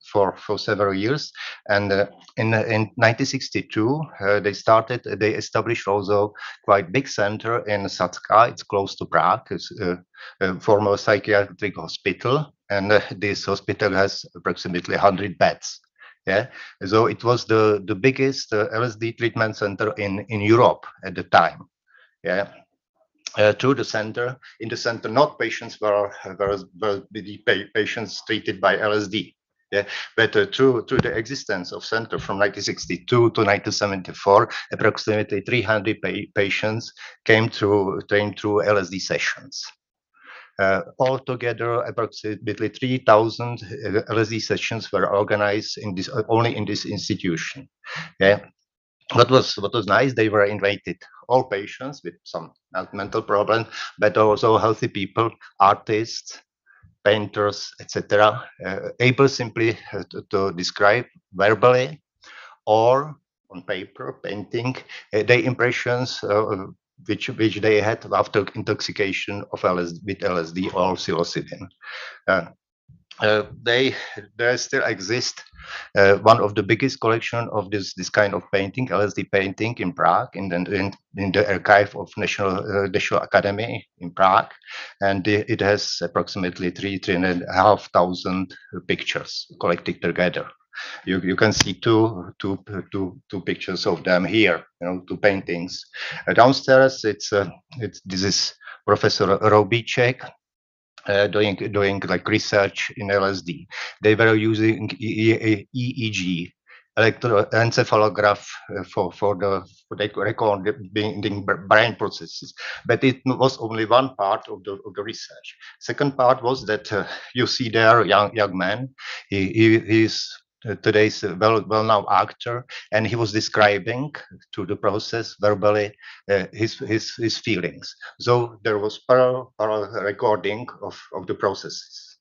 for several years, and in 1962 they established also quite big center in Sacka. It's close to Prague. It's a former psychiatric hospital, and this hospital has approximately 100 beds. Yeah, so it was the biggest LSD treatment center in Europe at the time. Yeah. In the center, not patients were patients treated by LSD, yeah, but through the existence of center from 1962 to 1974, approximately 300 patients came through LSD sessions. Altogether, approximately 3,000 LSD sessions were organized only in this institution. Yeah. What was nice, they were invited all patients with some mental problems, but also healthy people, artists, painters, etc., able simply to describe verbally or on paper, painting, their impressions which they had after intoxication with LSD or psilocybin. They still exist. One of the biggest collection of this kind of painting, LSD painting, in Prague, in the archive of National Academy in Prague, and it has approximately 3,500 pictures collected together. You can see two pictures of them here. Two paintings. Downstairs, this is Professor Robíček, doing like research in LSD. They were using EEG, electroencephalograph, for recording brain processes. But it was only one part of the research. Second part was that you see there young man. He's today's well-known actor, and he was describing to the process verbally his feelings. So there was parallel recording of the processes.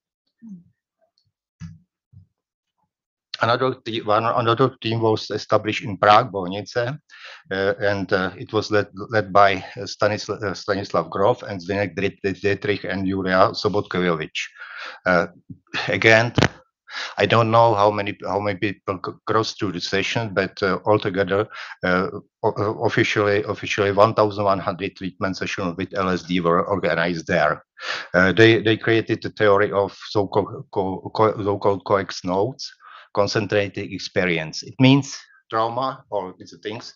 Another team was established in Prague, Bolnice, and it was led by Stanislav Grof and Zdeněk Dietrich and Julia Sobotkovič. Again, I don't know how many people crossed through the session, but altogether, officially 1,100 treatment sessions with LSD were organized there. They created the theory of so-called coex nodes, concentrated experience. It means trauma, or these things,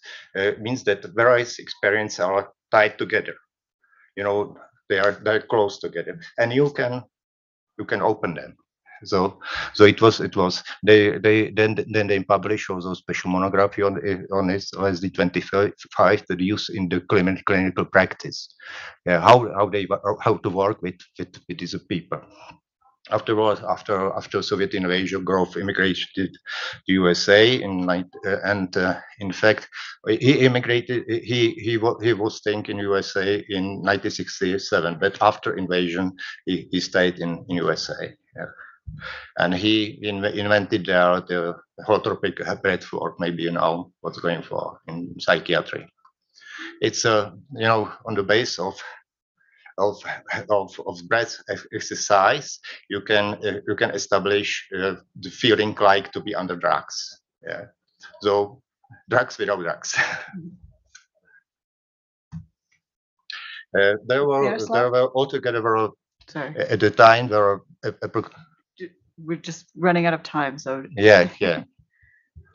means that various experiences are tied together. They're close together, and you can open them. So it was they published also special monography on this LSD 25 that used in the clinical practice. How to work with these people. Afterwards, after Soviet invasion, Grof immigrated to USA in fact he immigrated. He was staying in USA in 1967, but after invasion he stayed in USA. Yeah. And he invented the holotropic breathwork. Maybe you know what's going for in psychiatry. It's on the base of breath exercise, you can establish the feeling like to be under drugs. Yeah. So drugs without drugs. There were altogether. Sorry. At the time there were. We're just running out of time, so Yeah.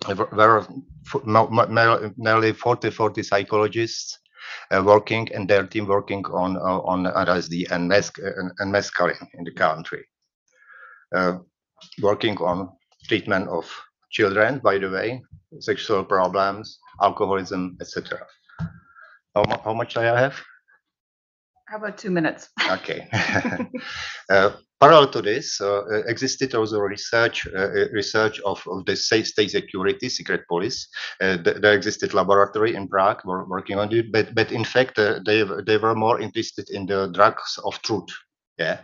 There were nearly 40 psychologists working, and their team working on LSD and mescaline in the country, working on treatment of children, by the way, sexual problems, alcoholism, etc. How much do I have? How about 2 minutes? Okay. Parallel to this, existed also research of the state security, secret police. There existed laboratory in Prague working on it, but in fact they were more interested in the drugs of truth. Yeah,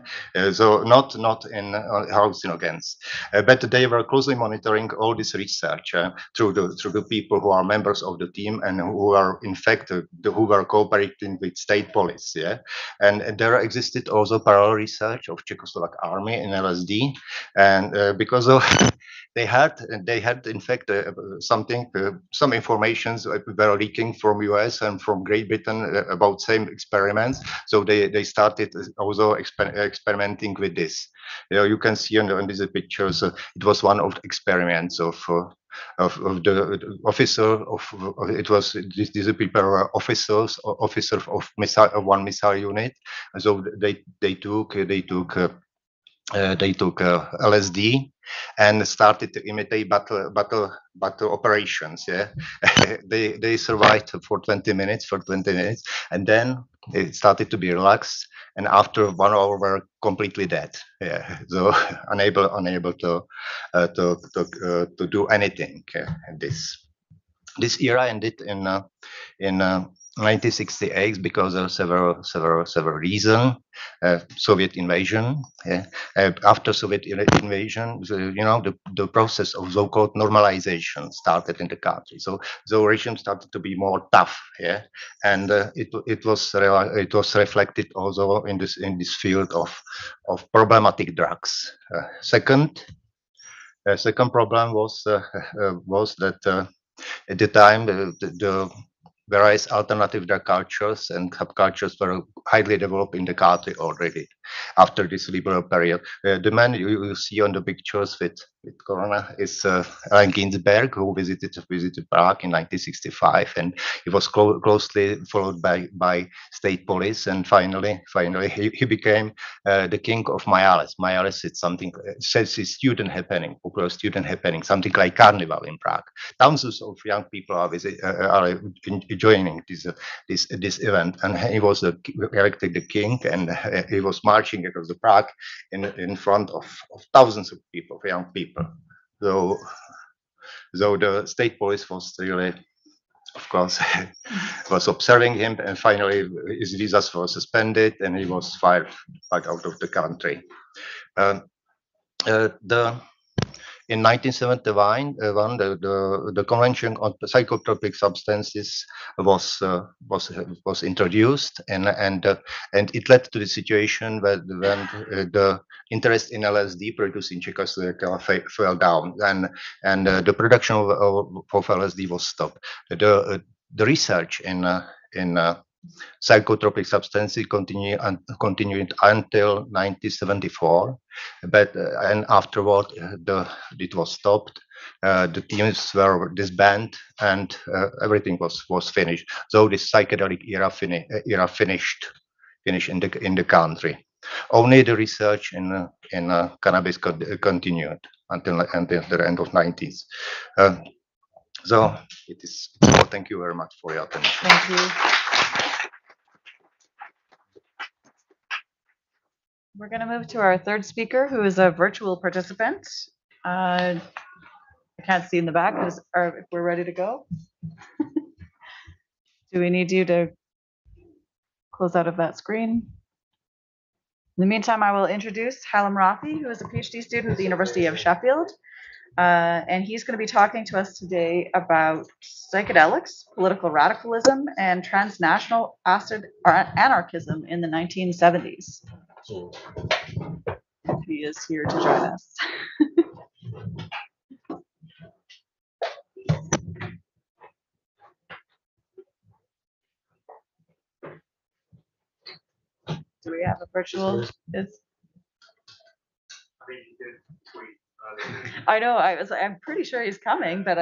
so not in hallucinogens, but they were closely monitoring all this research through the people who are members of the team and who are in fact who were cooperating with state police. Yeah, and there existed also parallel research of Czechoslovak army in LSD, and because of they had in fact some informations were leaking from US and from Great Britain about same experiments, so they started also experimenting with this. You can see on these pictures, it was one of the experiments of the officer it was these people were officers of one missile unit, and so they took LSD and started to imitate battle operations. Yeah, they survived for 20 minutes, and then it started to be relaxed. And after 1 hour, were completely dead. Yeah, so unable to do anything. This era ended in 1968 because of several reasons. Soviet invasion. After Soviet invasion, the process of so-called normalization started in the country. So the regime started to be more tough. And it was reflected also in this field of problematic drugs. Second problem was that at the time the various alternative drug cultures and subcultures were highly developed in the country already after this liberal period. The man you see on the pictures with Corona is Alan Ginsberg, who visited Prague in 1965, and he was closely followed by state police, and finally he became the king of Mayales. Mayales is something, says it's student happening, popular student happening, something like carnival in Prague. Thousands of young people are joining this event, and he was elected the king, and he was marching across the Prague in front of thousands of people, of young people. So the state police was really, of course, was observing him, and finally his visas were suspended, and he was fired out of the country. In 1971, the Convention on Psychotropic Substances was introduced, and it led to the situation when the interest in LSD produced in Czechoslovakia fell down, and the production of LSD was stopped. The research in psychotropic substances continued until 1974, but and afterward it was stopped. The teams were disbanded, and everything was finished. So this psychedelic era finished in the country. Only the research in cannabis continued until the end of 90s. So it is. Well, thank you very much for your attention. Thank you. We're going to move to our third speaker, who is a virtual participant. I can't see in the back. If we're ready to go. Do we need you to close out of that screen? In the meantime, I will introduce Hallam Rafi, who is a PhD student at the University of Sheffield. And he's going to be talking to us today about psychedelics, political radicalism, and transnational anarchism in the 1970s. He is here to join us. Do we have a virtual? I know. I'm pretty sure he's coming, but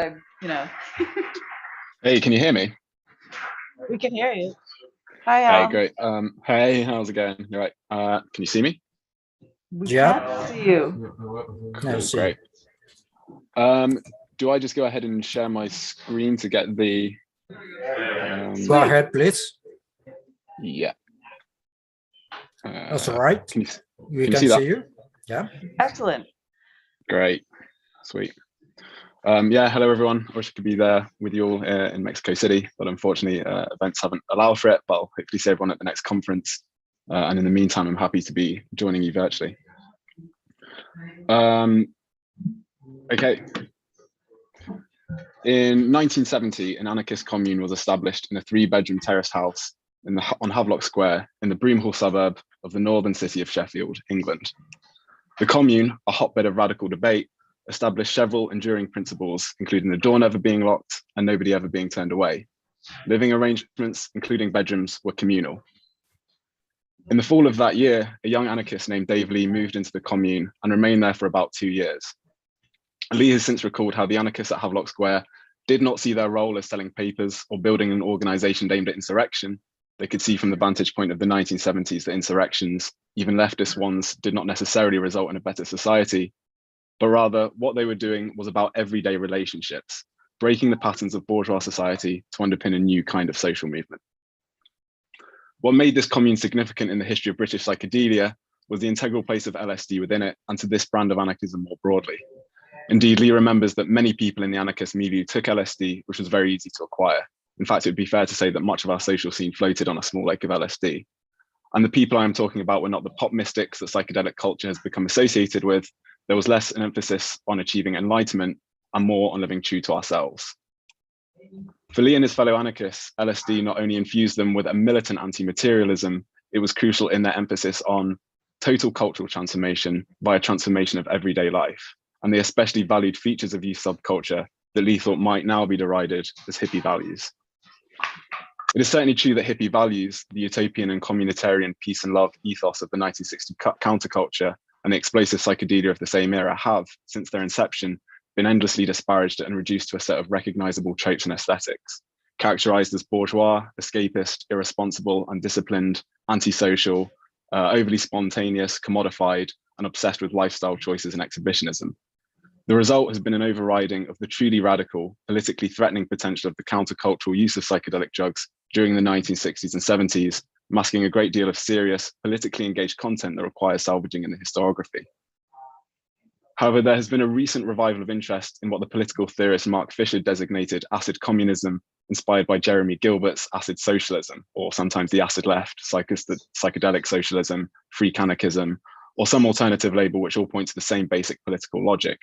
Hey, can you hear me? We can hear you. Hi, Al. Hey, great. Hey, how's it going? You all right? Can you see me? We can't see you. Cool, great. Do I just go ahead and share my screen to get the? Go ahead, please. Yeah. That's all right. We can see you. Yeah. Excellent. Great. Sweet. Yeah, hello everyone. I wish I could be there with you all in Mexico City, but unfortunately events haven't allowed for it, but I'll hopefully see everyone at the next conference. And in the meantime, I'm happy to be joining you virtually. Okay. In 1970, an anarchist commune was established in a 3-bedroom terraced house on Havelock Square in the Broomhall suburb of the northern city of Sheffield, England. The commune, a hotbed of radical debate, established several enduring principles, including the door never being locked and nobody ever being turned away. Living arrangements, including bedrooms, were communal. In the fall of that year, a young anarchist named Dave Lee moved into the commune and remained there for about 2 years. Lee has since recalled how the anarchists at Havelock Square did not see their role as selling papers or building an organization aimed at insurrection. They could see from the vantage point of the 1970s that insurrections, even leftist ones, did not necessarily result in a better society, but rather what they were doing was about everyday relationships, breaking the patterns of bourgeois society to underpin a new kind of social movement. What made this commune significant in the history of British psychedelia was the integral place of LSD within it and to this brand of anarchism more broadly. Indeed, Lee remembers that many people in the anarchist milieu took LSD, which was very easy to acquire. In fact, it would be fair to say that much of our social scene floated on a small lake of LSD. And the people I'm talking about were not the pop mystics that psychedelic culture has become associated with. There was less an emphasis on achieving enlightenment and more on living true to ourselves. For Lee and his fellow anarchists, LSD not only infused them with a militant anti-materialism, it was crucial in their emphasis on total cultural transformation via transformation of everyday life. And they especially valued features of youth subculture that Lee thought might now be derided as hippie values. It is certainly true that hippie values, the utopian and communitarian peace and love ethos of the 1960s counterculture and the explosive psychedelia of the same era have, since their inception, been endlessly disparaged and reduced to a set of recognizable traits and aesthetics, characterized as bourgeois, escapist, irresponsible, undisciplined, antisocial, overly spontaneous, commodified, and obsessed with lifestyle choices and exhibitionism. The result has been an overriding of the truly radical, politically threatening potential of the countercultural use of psychedelic drugs during the 1960s and 70s, masking a great deal of serious, politically engaged content that requires salvaging in the historiography. However, there has been a recent revival of interest in what the political theorist Mark Fisher designated acid communism, inspired by Jeremy Gilbert's acid socialism, or sometimes the acid left, psychedelic socialism, freak anarchism, or some alternative label which all point to the same basic political logic.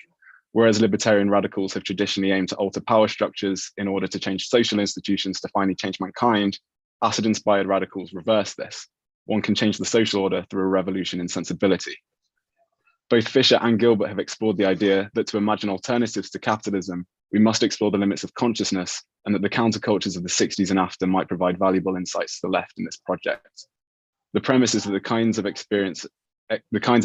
Whereas libertarian radicals have traditionally aimed to alter power structures in order to change social institutions to finally change mankind, acid-inspired radicals reverse this. One can change the social order through a revolution in sensibility. Both Fisher and Gilbert have explored the idea that to imagine alternatives to capitalism, we must explore the limits of consciousness, and that the countercultures of the 60s and after might provide valuable insights to the left in this project. The premise is that the kinds of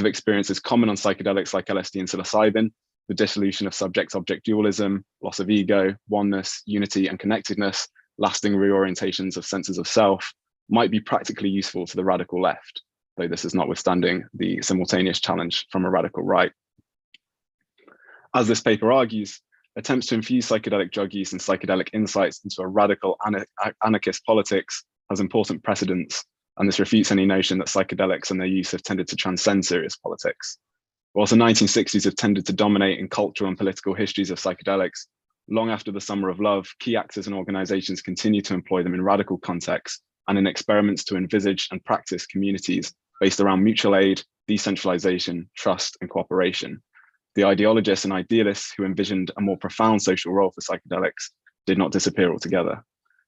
experiences common on psychedelics like LSD and psilocybin, the dissolution of subject-object dualism, loss of ego, oneness, unity, and connectedness, lasting reorientations of senses of self, might be practically useful to the radical left, though this is notwithstanding the simultaneous challenge from a radical right. As this paper argues, attempts to infuse psychedelic drug use and psychedelic insights into a radical anarchist politics has important precedents, and this refutes any notion that psychedelics and their use have tended to transcend serious politics. Whilst the 1960s have tended to dominate in cultural and political histories of psychedelics, long after the Summer of Love, key actors and organizations continue to employ them in radical contexts and in experiments to envisage and practice communities based around mutual aid, decentralization, trust, and cooperation. The ideologists and idealists who envisioned a more profound social role for psychedelics did not disappear altogether.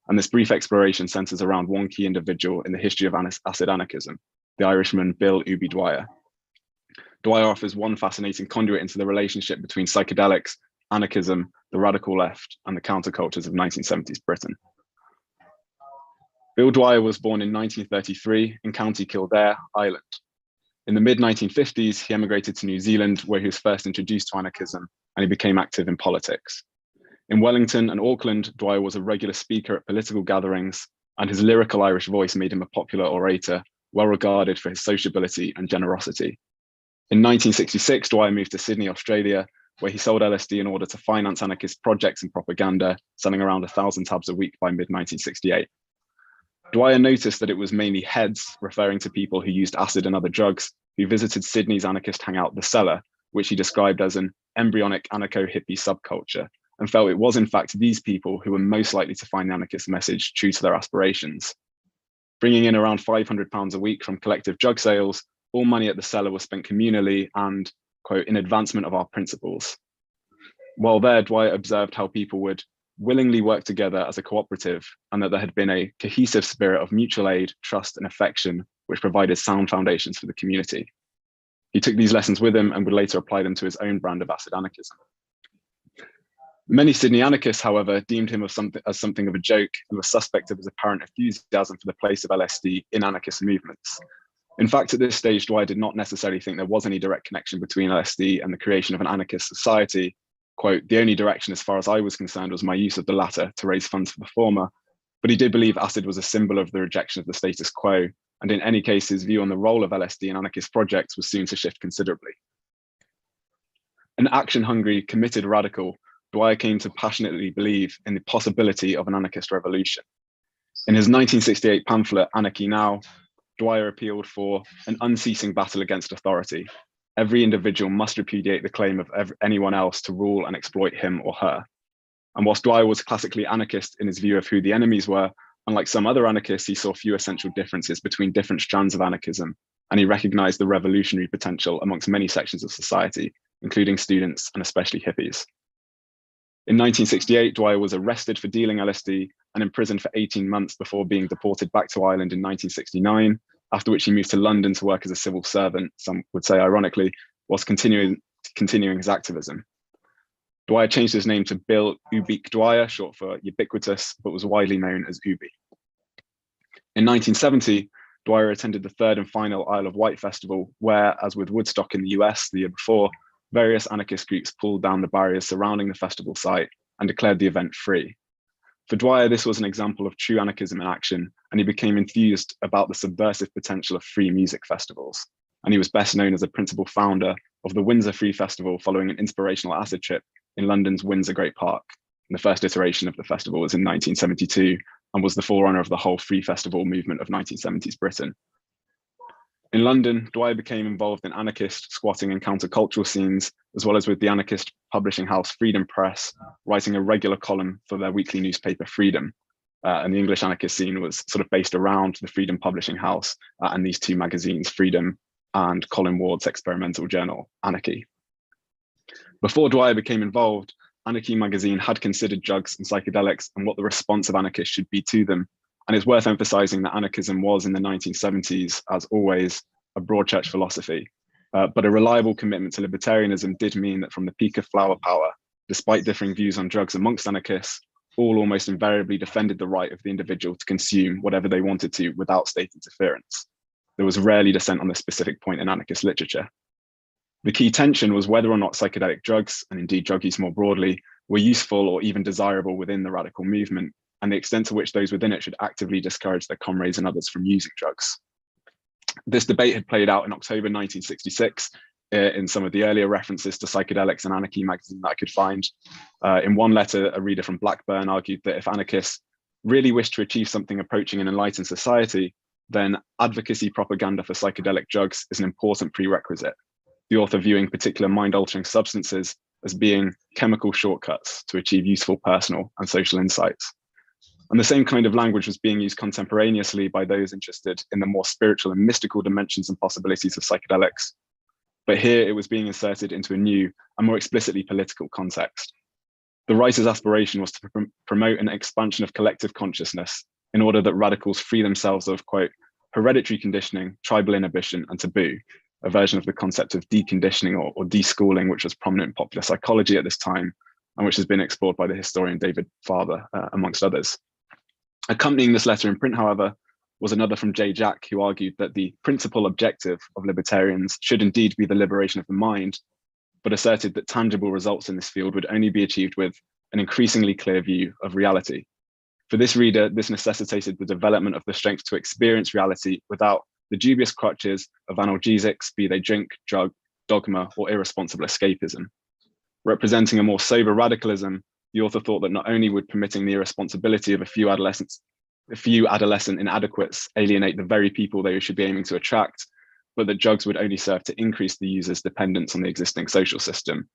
And this brief exploration centers around one key individual in the history of acid anarchism, the Irishman Bill Ubi Dwyer. Dwyer offers one fascinating conduit into the relationship between psychedelics, anarchism, the radical left, and the countercultures of 1970s Britain. Bill Dwyer was born in 1933 in County Kildare, Ireland. In the mid-1950s, he emigrated to New Zealand, where he was first introduced to anarchism, and he became active in politics. In Wellington and Auckland, Dwyer was a regular speaker at political gatherings, and his lyrical Irish voice made him a popular orator, well regarded for his sociability and generosity. In 1966, Dwyer moved to Sydney, Australia, where he sold LSD in order to finance anarchist projects and propaganda, selling around 1,000 tabs a week by mid-1968. Dwyer noticed that it was mainly heads, referring to people who used acid and other drugs, who visited Sydney's anarchist hangout, The Cellar, which he described as an embryonic anarcho-hippie subculture, and felt it was in fact these people who were most likely to find the anarchist message true to their aspirations. Bringing in around £500 a week from collective drug sales, all money at The Cellar was spent communally and, quote, in advancement of our principles. While there, Dwyer observed how people would willingly work together as a cooperative, and that there had been a cohesive spirit of mutual aid, trust, and affection, which provided sound foundations for the community. He took these lessons with him and would later apply them to his own brand of acid anarchism. Many Sydney anarchists, however, deemed him as something of a joke and were suspect of his apparent enthusiasm for the place of LSD in anarchist movements. In fact, at this stage, Dwyer did not necessarily think there was any direct connection between LSD and the creation of an anarchist society. Quote, the only direction as far as I was concerned was my use of the latter to raise funds for the former, but he did believe acid was a symbol of the rejection of the status quo, and in any case, his view on the role of LSD in anarchist projects was soon to shift considerably. An action-hungry, committed radical, Dwyer came to passionately believe in the possibility of an anarchist revolution. In his 1968 pamphlet, Anarchy Now, Dwyer appealed for an unceasing battle against authority. Every individual must repudiate the claim of anyone else to rule and exploit him or her. And whilst Dwyer was classically anarchist in his view of who the enemies were, unlike some other anarchists, he saw few essential differences between different strands of anarchism, and he recognized the revolutionary potential amongst many sections of society, including students and especially hippies. In 1968, Dwyer was arrested for dealing LSD and imprisoned for 18 months before being deported back to Ireland in 1969, after which he moved to London to work as a civil servant, some would say ironically, whilst continuing his activism. Dwyer changed his name to Bill Ubique Dwyer, short for ubiquitous, but was widely known as Ubi. In 1970, Dwyer attended the third and final Isle of Wight festival, where, as with Woodstock in the US the year before, various anarchist groups pulled down the barriers surrounding the festival site and declared the event free. For Dwyer, this was an example of true anarchism in action, and he became enthused about the subversive potential of free music festivals. And he was best known as a principal founder of the Windsor Free Festival following an inspirational acid trip in London's Windsor Great Park. And the first iteration of the festival was in 1972 and was the forerunner of the whole free festival movement of 1970s Britain. In London, Dwyer became involved in anarchist, squatting and countercultural scenes, as well as with the anarchist publishing house Freedom Press, writing a regular column for their weekly newspaper Freedom. And the English anarchist scene was sort of based around the Freedom publishing house and these two magazines, Freedom and Colin Ward's experimental journal, Anarchy. Before Dwyer became involved, Anarchy magazine had considered drugs and psychedelics and what the response of anarchists should be to them. And it's worth emphasizing that anarchism was in the 1970s, as always, a broad church philosophy. But a reliable commitment to libertarianism did mean that from the peak of flower power, despite differing views on drugs amongst anarchists, all almost invariably defended the right of the individual to consume whatever they wanted to without state interference. There was rarely dissent on this specific point in anarchist literature. The key tension was whether or not psychedelic drugs, and indeed drug use more broadly, were useful or even desirable within the radical movement, and the extent to which those within it should actively discourage their comrades and others from using drugs. This debate had played out in October 1966 in some of the earlier references to psychedelics and Anarchy magazine that I could find. In one letter, a reader from Blackburn argued that if anarchists really wished to achieve something approaching an enlightened society, then advocacy propaganda for psychedelic drugs is an important prerequisite, the author viewing particular mind-altering substances as being chemical shortcuts to achieve useful personal and social insights. And the same kind of language was being used contemporaneously by those interested in the more spiritual and mystical dimensions and possibilities of psychedelics. But here it was being inserted into a new and more explicitly political context. The writer's aspiration was to promote an expansion of collective consciousness in order that radicals free themselves of, quote, hereditary conditioning, tribal inhibition, and taboo, a version of the concept of deconditioning or deschooling, which was prominent in popular psychology at this time, and which has been explored by the historian David Farber, amongst others. Accompanying this letter in print, however, was another from J. Jack, who argued that the principal objective of libertarians should indeed be the liberation of the mind, but asserted that tangible results in this field would only be achieved with an increasingly clear view of reality. For this reader, this necessitated the development of the strength to experience reality without the dubious crutches of analgesics, be they drink, drug, dogma, or irresponsible escapism. Representing a more sober radicalism, the author thought that not only would permitting the irresponsibility of a few adolescent inadequates alienate the very people they should be aiming to attract, but that drugs would only serve to increase the user's dependence on the existing social system.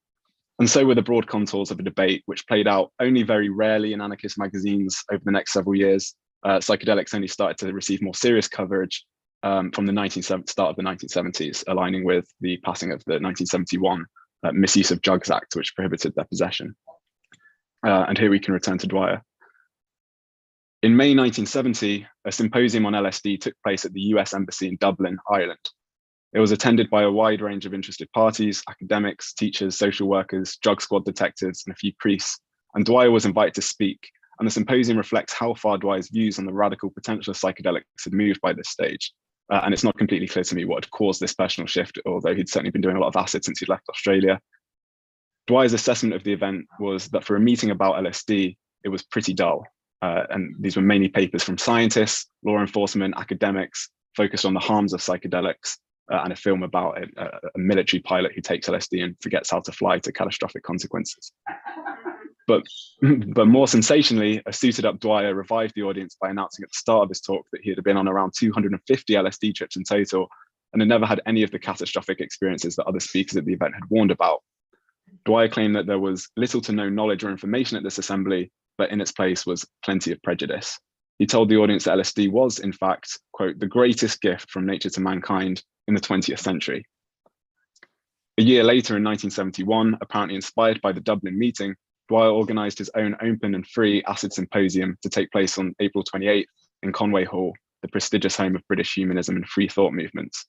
And so were the broad contours of a debate which played out only very rarely in anarchist magazines over the next several years. Psychedelics only started to receive more serious coverage from the start of the 1970s, aligning with the passing of the 1971 Misuse of Drugs Act, which prohibited their possession. And here we can return to Dwyer. In May 1970, a symposium on LSD took place at the US Embassy in Dublin, Ireland. It was attended by a wide range of interested parties, academics, teachers, social workers, drug squad detectives, and a few priests. And Dwyer was invited to speak. And the symposium reflects how far Dwyer's views on the radical potential of psychedelics had moved by this stage. And it's not completely clear to me what had caused this personal shift, although he'd certainly been doing a lot of acid since he'd left Australia. Dwyer's assessment of the event was that for a meeting about LSD, it was pretty dull. And these were mainly papers from scientists, law enforcement, academics, focused on the harms of psychedelics, and a film about a military pilot who takes LSD and forgets how to fly to catastrophic consequences. But more sensationally, a suited up Dwyer revived the audience by announcing at the start of his talk that he had been on around 250 LSD trips in total and had never had any of the catastrophic experiences that other speakers at the event had warned about. Dwyer claimed that there was little to no knowledge or information at this assembly, but in its place was plenty of prejudice. He told the audience that LSD was, in fact, quote, the greatest gift from nature to mankind in the 20th century. A year later, in 1971, apparently inspired by the Dublin meeting, Dwyer organized his own open and free acid symposium to take place on April 28th in Conway Hall, the prestigious home of British humanism and free thought movements.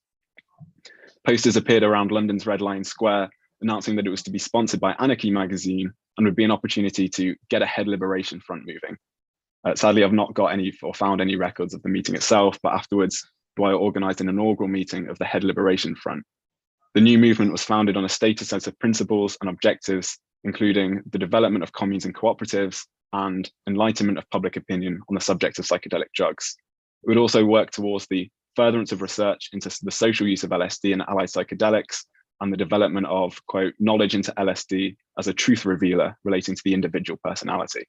Posters appeared around London's Red Lion Square, announcing that it was to be sponsored by Anarchy magazine and would be an opportunity to get a head liberation front moving. Sadly, I've not got any or found any records of the meeting itself, but afterwards, Dwyer organized an inaugural meeting of the Head Liberation Front. The new movement was founded on a stated set of principles and objectives, including the development of communes and cooperatives and enlightenment of public opinion on the subject of psychedelic drugs. It would also work towards the furtherance of research into the social use of LSD and allied psychedelics and the development of, quote, knowledge into LSD as a truth revealer relating to the individual personality.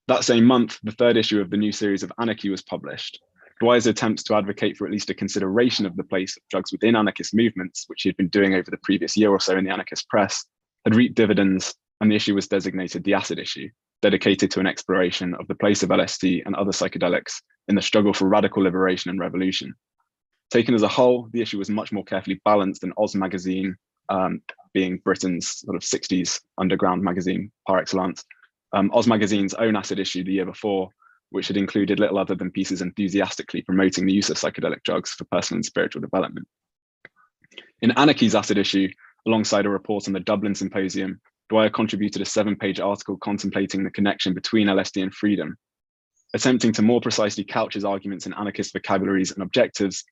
That same month, the third issue of the new series of Anarchy was published. Dwyer's attempts to advocate for at least a consideration of the place of drugs within anarchist movements, which he had been doing over the previous year or so in the anarchist press, had reaped dividends, and the issue was designated the Acid Issue, dedicated to an exploration of the place of LSD and other psychedelics in the struggle for radical liberation and revolution. Taken as a whole, the issue was much more carefully balanced than Oz magazine, being Britain's sort of 60s underground magazine par excellence. Oz magazine's own Acid Issue the year before, which had included little other than pieces enthusiastically promoting the use of psychedelic drugs for personal and spiritual development. In Anarchy's Acid Issue, alongside a report on the Dublin Symposium, Dwyer contributed a 7-page article contemplating the connection between LSD and freedom. Attempting to more precisely couch his arguments in anarchist vocabularies and objectives,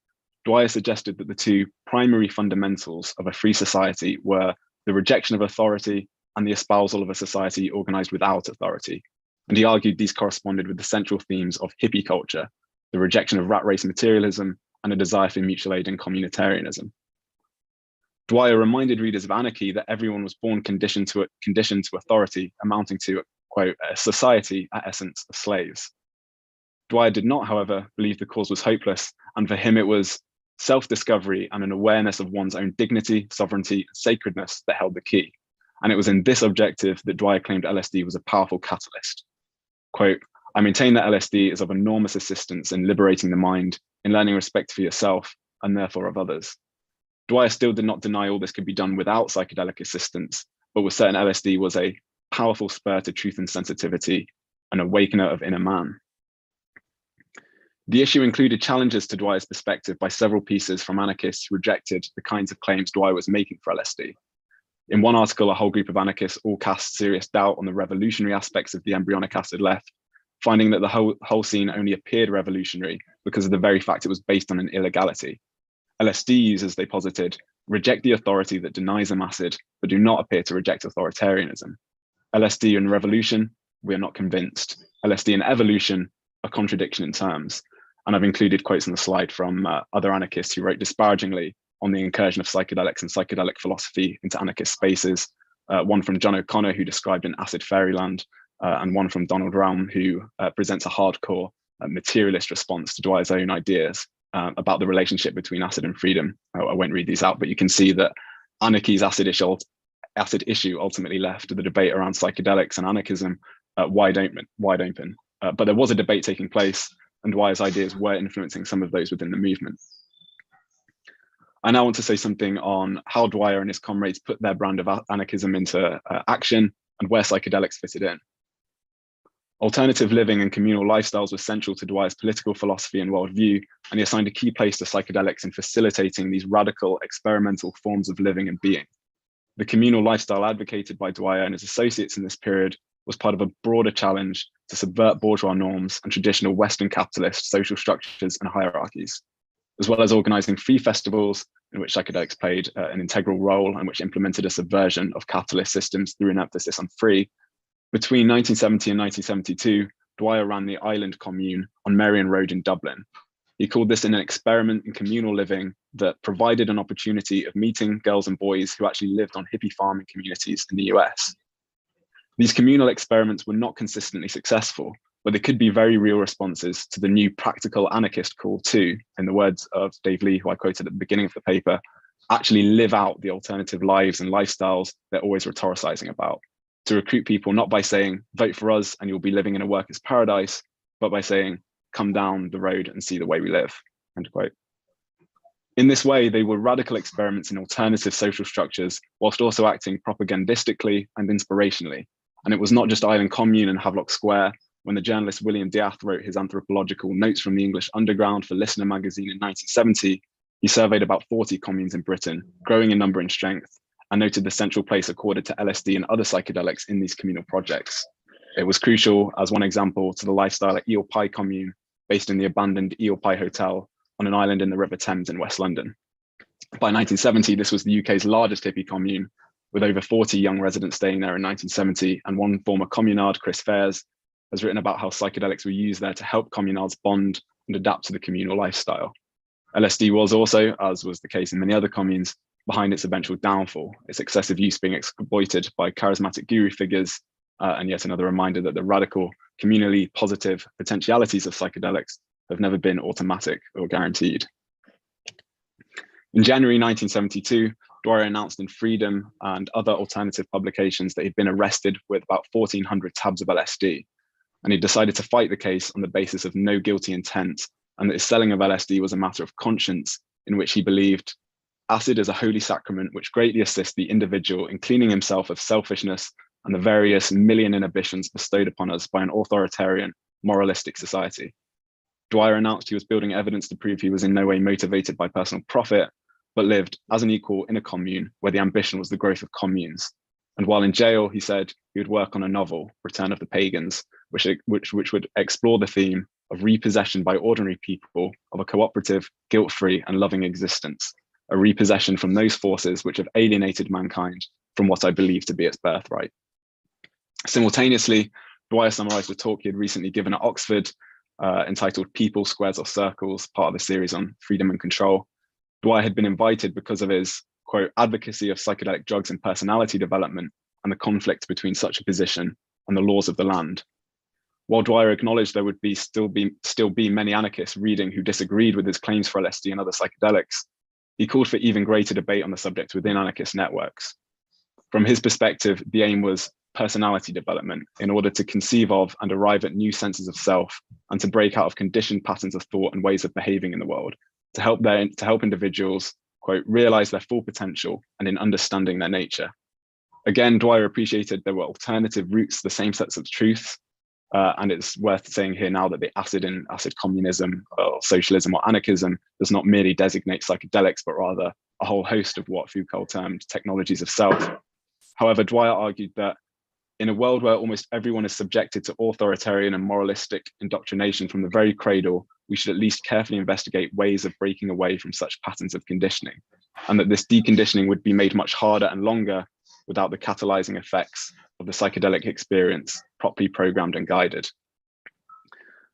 Dwyer suggested that the two primary fundamentals of a free society were the rejection of authority and the espousal of a society organized without authority. And he argued these corresponded with the central themes of hippie culture, the rejection of rat race materialism, and a desire for mutual aid and communitarianism. Dwyer reminded readers of Anarchy that everyone was born conditioned to authority, amounting to, quote, a society at essence of slaves. Dwyer did not, however, believe the cause was hopeless, and for him it was self-discovery and an awareness of one's own dignity, sovereignty, and sacredness that held the key. And it was in this objective that Dwyer claimed LSD was a powerful catalyst. Quote, I maintain that LSD is of enormous assistance in liberating the mind, in learning respect for yourself, and therefore of others. Dwyer still did not deny all this could be done without psychedelic assistance, but was certain LSD was a powerful spur to truth and sensitivity, an awakener of inner man. The issue included challenges to Dwyer's perspective by several pieces from anarchists who rejected the kinds of claims Dwyer was making for LSD. In one article, a whole group of anarchists all cast serious doubt on the revolutionary aspects of the embryonic acid left, finding that the whole scene only appeared revolutionary because of the very fact it was based on an illegality. LSD users, they posited, reject the authority that denies them acid, but do not appear to reject authoritarianism. LSD and revolution, we are not convinced. LSD and evolution, a contradiction in terms. And I've included quotes on the slide from other anarchists who wrote disparagingly on the incursion of psychedelics and psychedelic philosophy into anarchist spaces. One from John O'Connor, who described an acid fairyland, and one from Donald Raum, who presents a hardcore materialist response to Dwyer's own ideas about the relationship between acid and freedom. I won't read these out, but you can see that Anarchy's acid issue ultimately left the debate around psychedelics and anarchism wide open. But there was a debate taking place, and Dwyer's ideas were influencing some of those within the movement. I now want to say something on how Dwyer and his comrades put their brand of anarchism into action and where psychedelics fitted in. Alternative living and communal lifestyles were central to Dwyer's political philosophy and worldview, and he assigned a key place to psychedelics in facilitating these radical experimental forms of living and being. The communal lifestyle advocated by Dwyer and his associates in this period was part of a broader challenge to subvert bourgeois norms and traditional Western capitalist social structures and hierarchies, as well as organizing free festivals in which psychedelics played an integral role and which implemented a subversion of capitalist systems through an emphasis on free. Between 1970 and 1972, Dwyer ran the Island Commune on Merrion Road in Dublin. He called this an experiment in communal living that provided an opportunity of meeting girls and boys who actually lived on hippie farming communities in the US. These communal experiments were not consistently successful, but they could be very real responses to the new practical anarchist call to, in the words of Dave Lee, who I quoted at the beginning of the paper, actually live out the alternative lives and lifestyles they're always rhetoricizing about, to recruit people not by saying, vote for us and you'll be living in a worker's paradise, but by saying, come down the road and see the way we live, end quote. In this way, they were radical experiments in alternative social structures, whilst also acting propagandistically and inspirationally. And it was not just Island Commune and Havelock Square. When the journalist William Diath wrote his anthropological Notes from the English Underground for Listener magazine in 1970, he surveyed about 40 communes in Britain, growing in number and strength, and noted the central place accorded to LSD and other psychedelics in these communal projects. It was crucial, as one example, to the lifestyle at Eel Pie Commune, based in the abandoned Eel Pie Hotel on an island in the River Thames in West London. By 1970, this was the UK's largest hippie commune, with over 40 young residents staying there in 1970, and one former communard, Chris Fairs, has written about how psychedelics were used there to help communards bond and adapt to the communal lifestyle. LSD was also, as was the case in many other communes, behind its eventual downfall, its excessive use being exploited by charismatic guru figures, and yet another reminder that the radical, communally positive potentialities of psychedelics have never been automatic or guaranteed. In January 1972, Dwyer announced in Freedom and other alternative publications that he'd been arrested with about 1,400 tabs of LSD, and he decided to fight the case on the basis of no guilty intent, and that his selling of LSD was a matter of conscience, in which he believed acid is a holy sacrament which greatly assists the individual in cleaning himself of selfishness and the various million inhibitions bestowed upon us by an authoritarian, moralistic society. Dwyer announced he was building evidence to prove he was in no way motivated by personal profit, but lived as an equal in a commune where the ambition was the growth of communes. And while in jail, he said he would work on a novel, Return of the Pagans, which would explore the theme of repossession by ordinary people of a cooperative, guilt-free and loving existence, a repossession from those forces which have alienated mankind from what I believe to be its birthright. Simultaneously, Dwyer summarized a talk he had recently given at Oxford entitled People, Squares or Circles, part of a series on freedom and control. Dwyer had been invited because of his, quote, advocacy of psychedelic drugs and personality development and the conflict between such a position and the laws of the land. While Dwyer acknowledged there would still be many anarchists reading who disagreed with his claims for LSD and other psychedelics, he called for even greater debate on the subject within anarchist networks. From his perspective, the aim was personality development in order to conceive of and arrive at new senses of self and to break out of conditioned patterns of thought and ways of behaving in the world, to help individuals, quote, realize their full potential and in understanding their nature. Again, Dwyer appreciated there were alternative routes to the same sets of truths, and it's worth saying here now that the acid in acid communism or socialism or anarchism does not merely designate psychedelics, but rather a whole host of what Foucault termed technologies of self. However, Dwyer argued that in a world where almost everyone is subjected to authoritarian and moralistic indoctrination from the very cradle, we should at least carefully investigate ways of breaking away from such patterns of conditioning, and that this deconditioning would be made much harder and longer without the catalyzing effects of the psychedelic experience properly programmed and guided.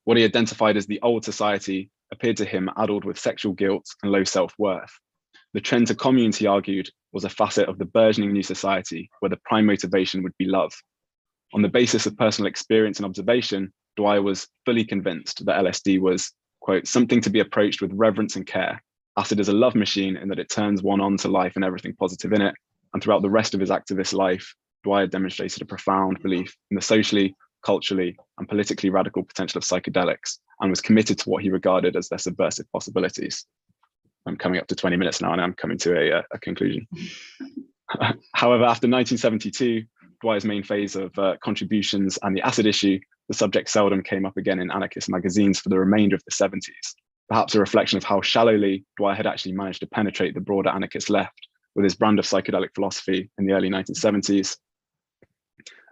What he identified as the old society appeared to him addled with sexual guilt and low self-worth. The trend to communes, he argued, was a facet of the burgeoning new society where the prime motivation would be love. On the basis of personal experience and observation, Dwyer was fully convinced that LSD was, quote, something to be approached with reverence and care. Acid is a love machine in that it turns one on to life and everything positive in it. And throughout the rest of his activist life, Dwyer demonstrated a profound belief in the socially, culturally, and politically radical potential of psychedelics and was committed to what he regarded as their subversive possibilities. I'm coming up to 20 minutes now and I'm coming to a conclusion. However, after 1972, Dwyer's main phase of contributions and the acid issue, the subject seldom came up again in anarchist magazines for the remainder of the 70s, perhaps a reflection of how shallowly Dwyer had actually managed to penetrate the broader anarchist left with his brand of psychedelic philosophy in the early 1970s.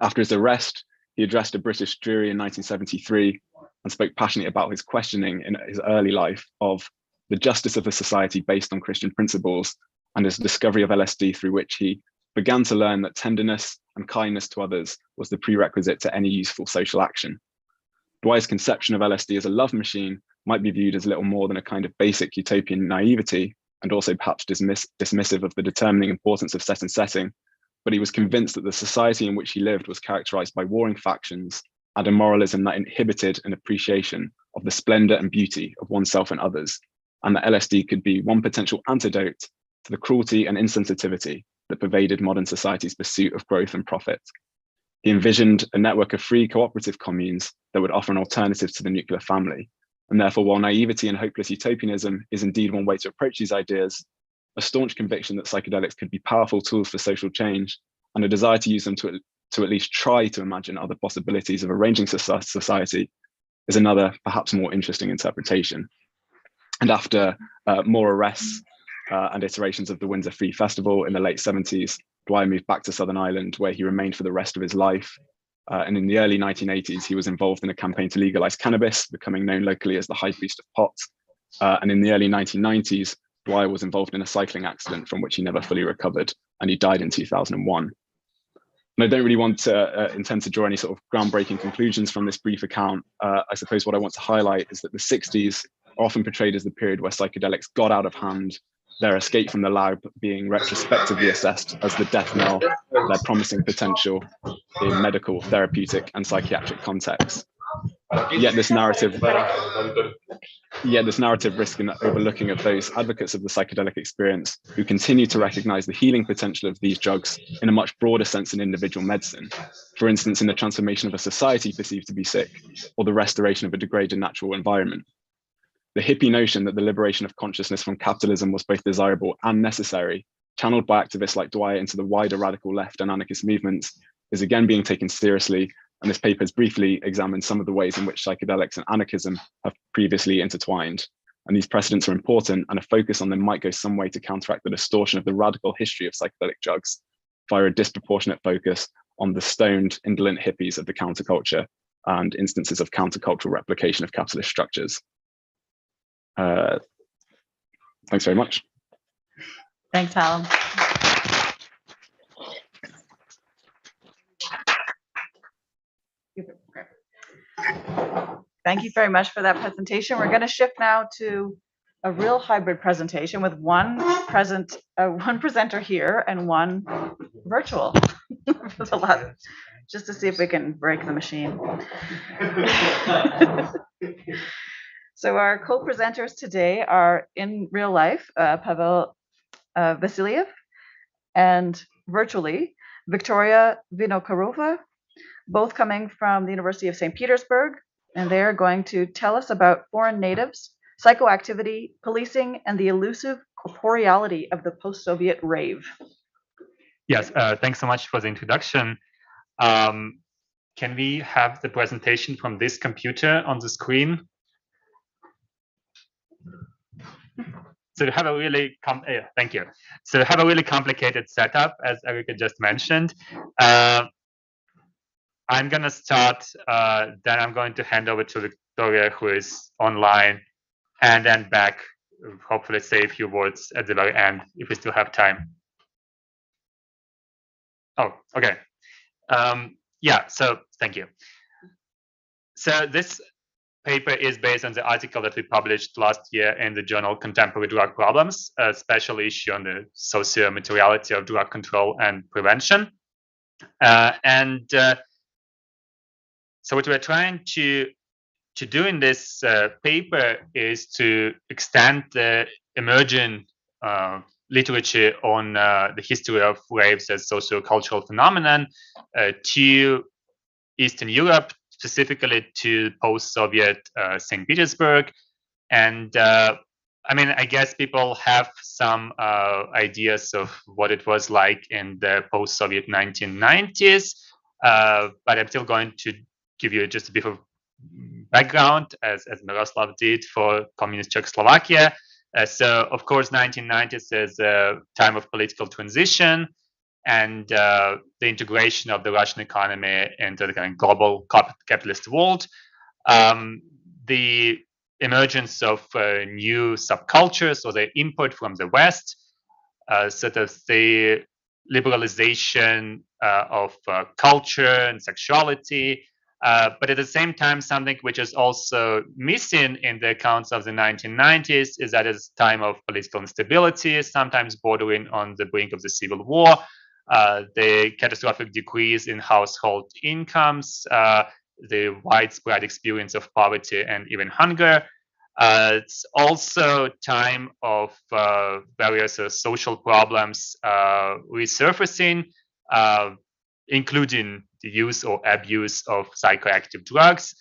After his arrest, he addressed a British jury in 1973 and spoke passionately about his questioning in his early life of the justice of a society based on Christian principles and his discovery of LSD, through which he began to learn that tenderness and kindness to others was the prerequisite to any useful social action. Dwyer's conception of LSD as a love machine might be viewed as little more than a kind of basic utopian naivety, and also perhaps dismissive of the determining importance of set and setting, but he was convinced that the society in which he lived was characterized by warring factions and a moralism that inhibited an appreciation of the splendor and beauty of oneself and others, and that LSD could be one potential antidote to the cruelty and insensitivity that pervaded modern society's pursuit of growth and profit. He envisioned a network of free cooperative communes that would offer an alternative to the nuclear family. And therefore, while naivety and hopeless utopianism is indeed one way to approach these ideas, a staunch conviction that psychedelics could be powerful tools for social change and a desire to use them to at least try to imagine other possibilities of arranging society is another, perhaps more interesting interpretation. And after more arrests and iterations of the Windsor Free Festival in the late 70s, Dwyer moved back to Southern Ireland, where he remained for the rest of his life. And in the early 1980s, he was involved in a campaign to legalize cannabis, becoming known locally as the High Priest of Pot. And in the early 1990s, Dwyer was involved in a cycling accident from which he never fully recovered, and he died in 2001. And I don't really want to intend to draw any sort of groundbreaking conclusions from this brief account. I suppose what I want to highlight is that the 60s are often portrayed as the period where psychedelics got out of hand, their escape from the lab being retrospectively assessed as the death knell of their promising potential in medical, therapeutic, and psychiatric contexts. Yet this narrative risks an overlooking of those advocates of the psychedelic experience who continue to recognize the healing potential of these drugs in a much broader sense in individual medicine. For instance, in the transformation of a society perceived to be sick, or the restoration of a degraded natural environment. The hippie notion that the liberation of consciousness from capitalism was both desirable and necessary, channeled by activists like Dwyer into the wider radical left and anarchist movements, is again being taken seriously. And this paper has briefly examined some of the ways in which psychedelics and anarchism have previously intertwined. And these precedents are important, and a focus on them might go some way to counteract the distortion of the radical history of psychedelic drugs via a disproportionate focus on the stoned, indolent hippies of the counterculture and instances of countercultural replication of capitalist structures. Thanks very much. Thanks, Hallam. Thank you very much for that presentation. We're going to shift now to a real hybrid presentation with one presenter here and one virtual for the last, just to see if we can break the machine. So our co-presenters today are in real life, Pavel Vasiliev, and virtually Victoria Vinokurova, both coming from the University of St. Petersburg, and they're going to tell us about foreign natives, psychoactivity, policing, and the elusive corporeality of the post-Soviet rave. Yes, thanks so much for the introduction. Can we have the presentation from this computer on the screen? So we have a really thank you. So we have a really complicated setup, as Erika just mentioned. I'm going to start, then I'm going to hand over to Victoria, who is online, and then back, hopefully say a few words at the very end, if we still have time. Oh, okay. Yeah, so thank you. So this paper is based on the article that we published last year in the journal Contemporary Drug Problems, a special issue on the socio-materiality of drug control and prevention. So what we're trying to do in this paper is to extend the emerging literature on the history of raves as socio-cultural phenomenon to Eastern Europe, specifically to post-Soviet St. Petersburg. And I mean, I guess people have some ideas of what it was like in the post-Soviet 1990s, but I'm still going to give you just a bit of background, as Miroslav did for communist Czechoslovakia. So, of course, 1990s is a time of political transition and the integration of the Russian economy into the kind of global capitalist world. The emergence of new subcultures, or the input from the West, sort of the liberalization of culture and sexuality, but at the same time, something which is also missing in the accounts of the 1990s is that it's a time of political instability, sometimes bordering on the brink of the civil war, the catastrophic decrease in household incomes, the widespread experience of poverty and even hunger. It's also time of various social problems resurfacing, including the use or abuse of psychoactive drugs.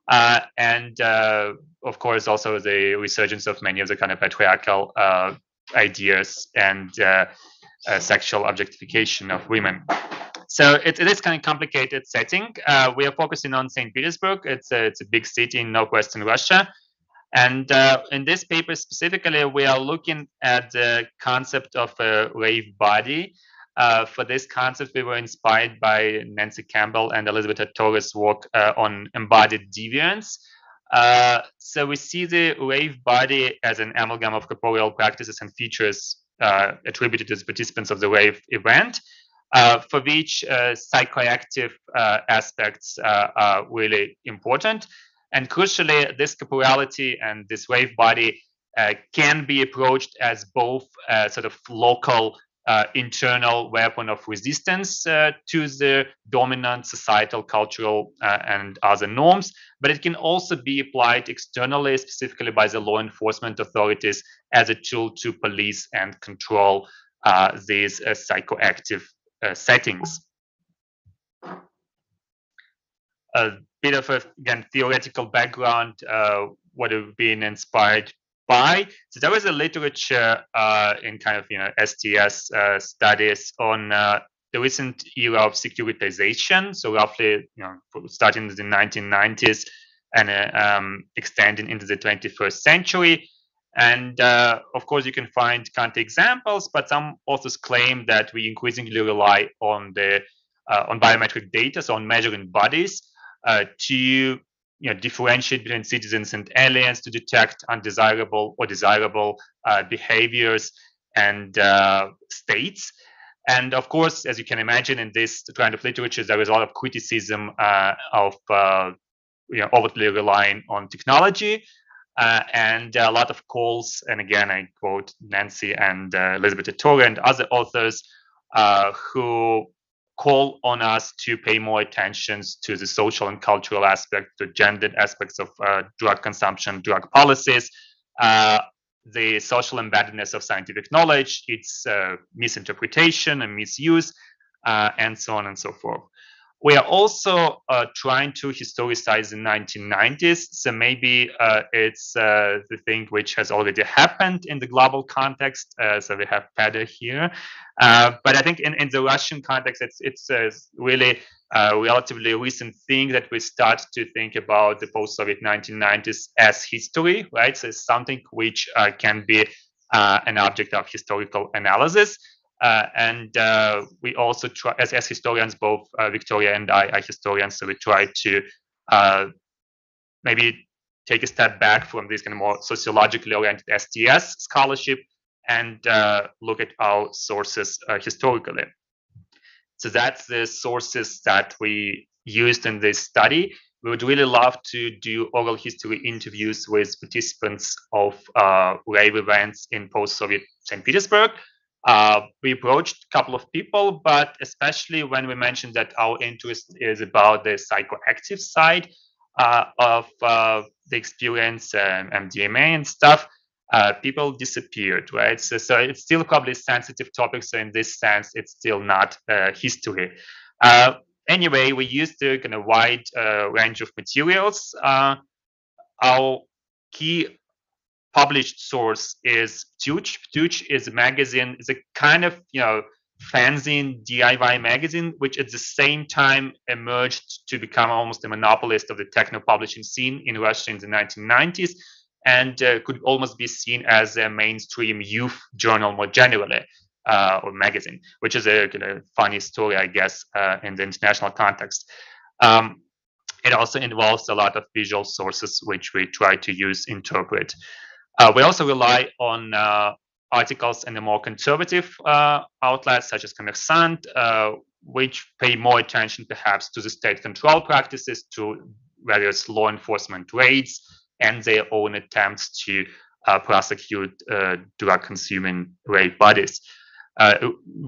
And of course, also the resurgence of many of the kind of patriarchal ideas and sexual objectification of women. So it is kind of complicated setting. We are focusing on St. Petersburg. It's a big city in northwestern Russia. And in this paper specifically, we are looking at the concept of a rave body. For this concept, we were inspired by Nancy Campbell and Elizabeth Torres' work on embodied deviance. So we see the rave body as an amalgam of corporeal practices and features attributed to the participants of the rave event, for which psychoactive aspects are really important. And crucially, this corporality and this rave body can be approached as both sort of local internal weapon of resistance to the dominant societal, cultural, and other norms, but it can also be applied externally, specifically by the law enforcement authorities, as a tool to police and control these psychoactive settings. A bit of a, again, theoretical background, what we've been inspired by. So there was a literature in kind of, STS studies on the recent era of securitization. So roughly, starting in the 1990s and extending into the 21st century. And of course, you can find counterexamples, but some authors claim that we increasingly rely on the on biometric data, so on measuring bodies, to differentiate between citizens and aliens, to detect undesirable or desirable behaviors and states. And of course, as you can imagine, in this kind of literature, there is a lot of criticism of overtly relying on technology, and a lot of calls. And again, I quote Nancy and Elizabeth Torres and other authors who call on us to pay more attention to the social and cultural aspect, to gendered aspects of drug consumption, drug policies, the social embeddedness of scientific knowledge, its misinterpretation and misuse, and so on and so forth. We are also trying to historicize the 1990s. So maybe it's the thing which has already happened in the global context. So we have Peter here. But I think in the Russian context, it's really a relatively recent thing that we start to think about the post-Soviet 1990s as history, right? So it's something which can be an object of historical analysis. And we also try, as historians, both Victoria and I are historians, so we try to maybe take a step back from this kind of more sociologically oriented STS scholarship and look at our sources historically. So that's the sources that we used in this study. We would really love to do oral history interviews with participants of rave events in post-Soviet St. Petersburg. We approached a couple of people, but especially when we mentioned that our interest is about the psychoactive side of the experience, MDMA and stuff, people disappeared, right? So it's still probably a sensitive topic. So in this sense, it's still not history. Anyway, we used a kind of wide range of materials. Our key published source is Ptuch. Ptuch is a magazine, is a kind of, fanzine DIY magazine, which at the same time emerged to become almost a monopolist of the techno publishing scene in Russia in the 1990s, and could almost be seen as a mainstream youth journal more generally, or magazine, which is a kind of funny story, I guess, in the international context. It also involves a lot of visual sources, which we try to use, interpret. We also rely on articles in the more conservative outlets, such as Kommersant, which pay more attention perhaps to the state control practices, to various law enforcement raids, and their own attempts to prosecute drug-consuming rave bodies.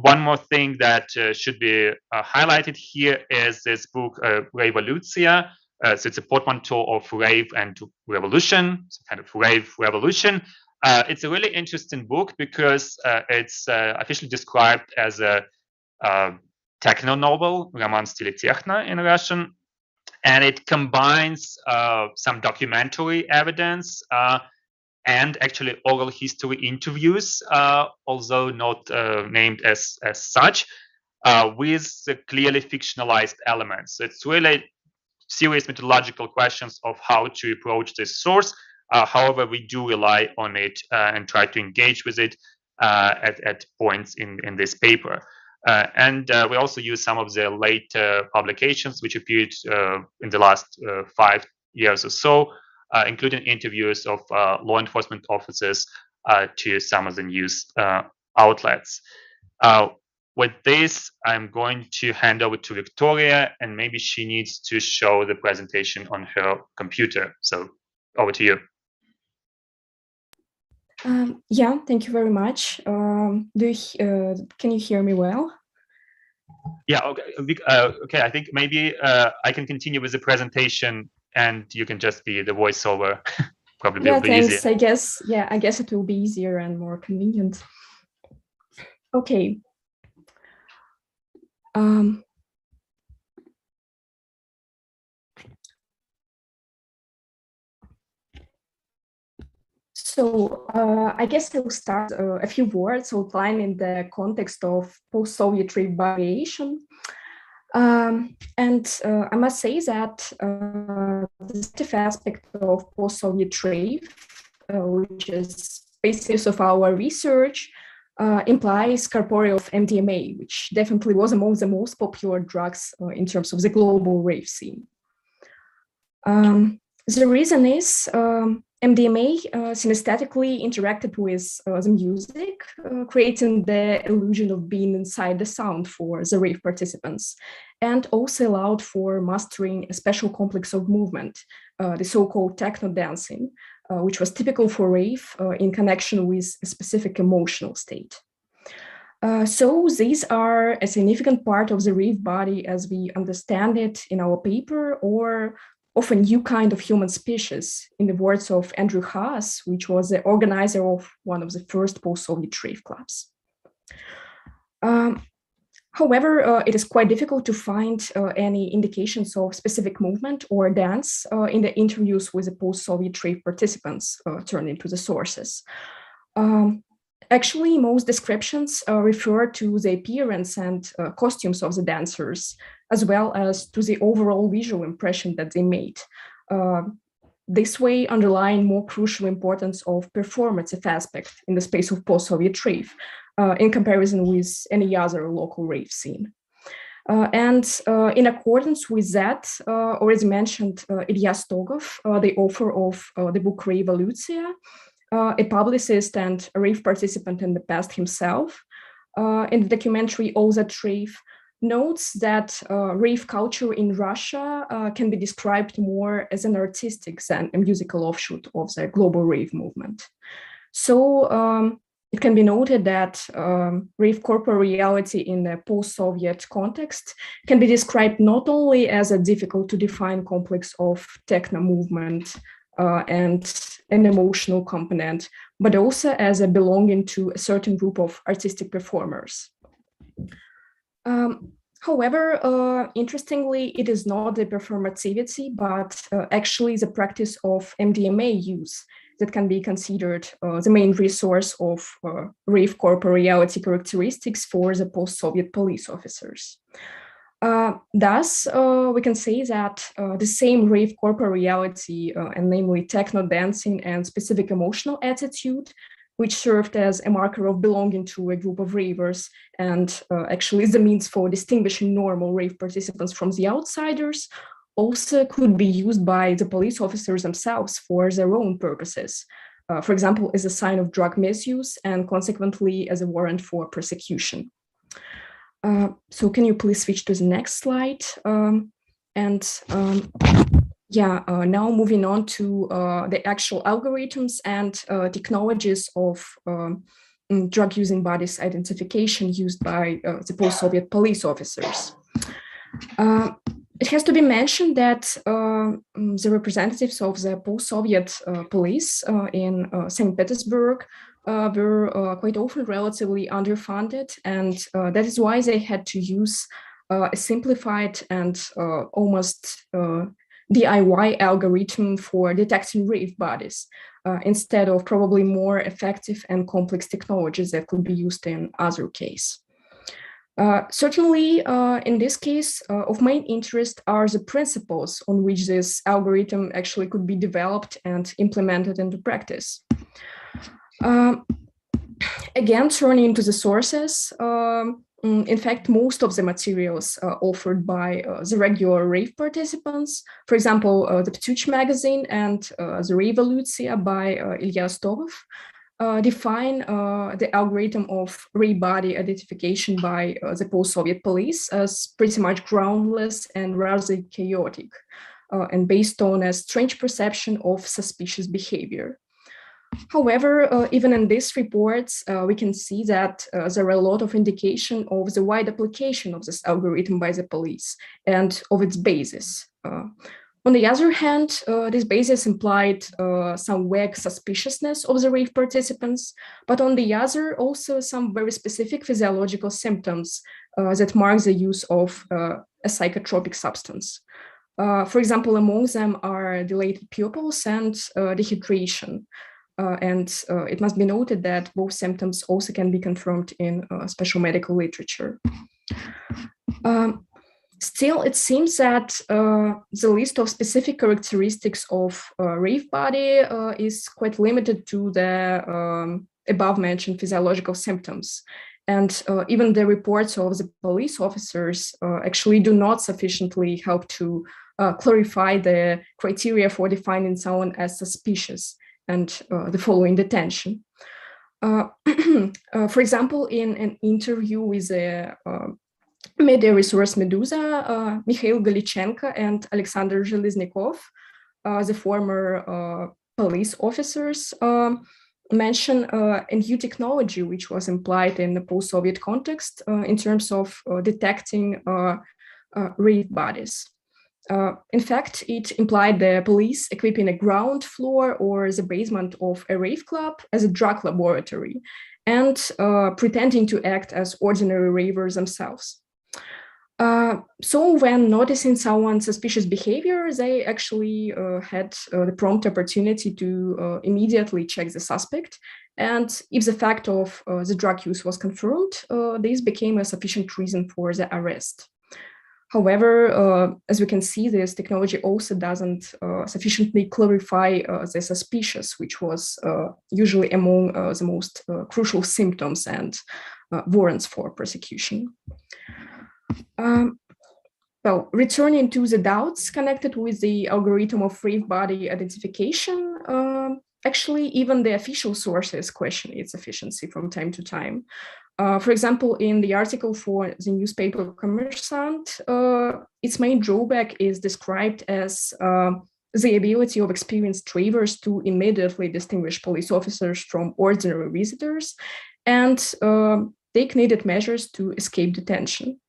One more thing that should be highlighted here is this book, Revoluция, So it's a portmanteau of rave and revolution, so kind of rave revolution. It's a really interesting book because it's officially described as a techno novel, roman в стиле техно in Russian, and it combines some documentary evidence and actually oral history interviews, although not named as such, with clearly fictionalized elements. It's really serious methodological questions of how to approach this source. However, we do rely on it and try to engage with it at points in this paper. And we also use some of the later publications which appeared in the last 5 years or so, including interviews of law enforcement officers to some of the news outlets. With this, I'm going to hand over to Victoria, and maybe she needs to show the presentation on her computer. So over to you. Yeah, thank you very much. Can you hear me well? Yeah, okay. Okay, I think maybe I can continue with the presentation and you can just be the voiceover. Probably yeah, be thanks. easier. I guess it will be easier and more convenient. Okay. So I guess I will start a few words outlining the context of post-Soviet rave variation. And I must say that the sensitive aspect of post-Soviet rave, which is basis of our research, implies corporeal of MDMA, which definitely was among the most popular drugs in terms of the global rave scene. The reason is MDMA synesthetically interacted with the music, creating the illusion of being inside the sound for the rave participants, and also allowed for mastering a special complex of movement, the so-called techno dancing, which was typical for rave in connection with a specific emotional state. So these are a significant part of the rave body as we understand it in our paper, or of a new kind of human species, in the words of Andrew Haas, which was the organizer of one of the first post-Soviet rave clubs. However, it is quite difficult to find any indications of specific movement or dance in the interviews with the post-Soviet rave participants turned into the sources. Actually, most descriptions refer to the appearance and costumes of the dancers, as well as to the overall visual impression that they made. This way underlying more crucial importance of performative aspect in the space of post-Soviet rave in comparison with any other local rave scene. And in accordance with that, already mentioned Ilya Stogov, the author of the book Revoluция, a publicist and a rave participant in the past himself, in the documentary All That Rave, notes that rave culture in Russia can be described more as an artistic than a musical offshoot of the global rave movement. So it can be noted that rave corporate reality in the post-Soviet context can be described not only as a difficult to define complex of techno movement and an emotional component, but also as a belonging to a certain group of artistic performers. However, interestingly, it is not the performativity, but actually the practice of MDMA use that can be considered the main resource of rave corporeality characteristics for the post-Soviet police officers. Thus, we can say that the same rave corporeality, and namely techno dancing and specific emotional attitude, which served as a marker of belonging to a group of ravers and actually is the means for distinguishing normal rave participants from the outsiders, also could be used by the police officers themselves for their own purposes. For example, as a sign of drug misuse and consequently as a warrant for persecution. So can you please switch to the next slide? Now moving on to the actual algorithms and technologies of drug-using bodies identification used by the post-Soviet police officers. It has to be mentioned that the representatives of the post-Soviet police in St. Petersburg were quite often relatively underfunded, and that is why they had to use a simplified and almost DIY algorithm for detecting rave bodies, instead of probably more effective and complex technologies that could be used in other cases. Certainly, in this case, of main interest are the principles on which this algorithm actually could be developed and implemented into practice. Again, turning to the sources, in fact, most of the materials offered by the regular rave participants, for example, the Ptuch magazine and the Revoluция by Ilya Stolov, define the algorithm of rave body identification by the post-Soviet police as pretty much groundless and rather chaotic, and based on a strange perception of suspicious behavior. However, even in these reports, we can see that there are a lot of indication of the wide application of this algorithm by the police and of its basis. On the other hand, this basis implied some vague suspiciousness of the rave participants, but on the other, also some very specific physiological symptoms that mark the use of a psychotropic substance. For example, among them are dilated pupils and dehydration. And it must be noted that both symptoms also can be confirmed in special medical literature. Still, it seems that the list of specific characteristics of rave body is quite limited to the above-mentioned physiological symptoms. And even the reports of the police officers actually do not sufficiently help to clarify the criteria for defining someone as suspicious and the following detention. For example, in an interview with a media resource Medusa, Mikhail Galichenko and Alexander Zheleznikov, the former police officers, mention a new technology which was implied in the post-Soviet context in terms of detecting rave bodies. In fact, it implied the police equipping a ground floor or the basement of a rave club as a drug laboratory and pretending to act as ordinary ravers themselves. So when noticing someone's suspicious behavior, they actually had the prompt opportunity to immediately check the suspect. And if the fact of the drug use was confirmed, this became a sufficient reason for the arrest. However, as we can see, this technology also doesn't sufficiently clarify the suspicious, which was usually among the most crucial symptoms and warrants for prosecution. Well, returning to the doubts connected with the algorithm of rave body identification, actually, even the official sources question its efficiency from time to time. For example, in the article for the newspaper Kommersant, its main drawback is described as the ability of experienced ravers to immediately distinguish police officers from ordinary visitors and take needed measures to escape detention.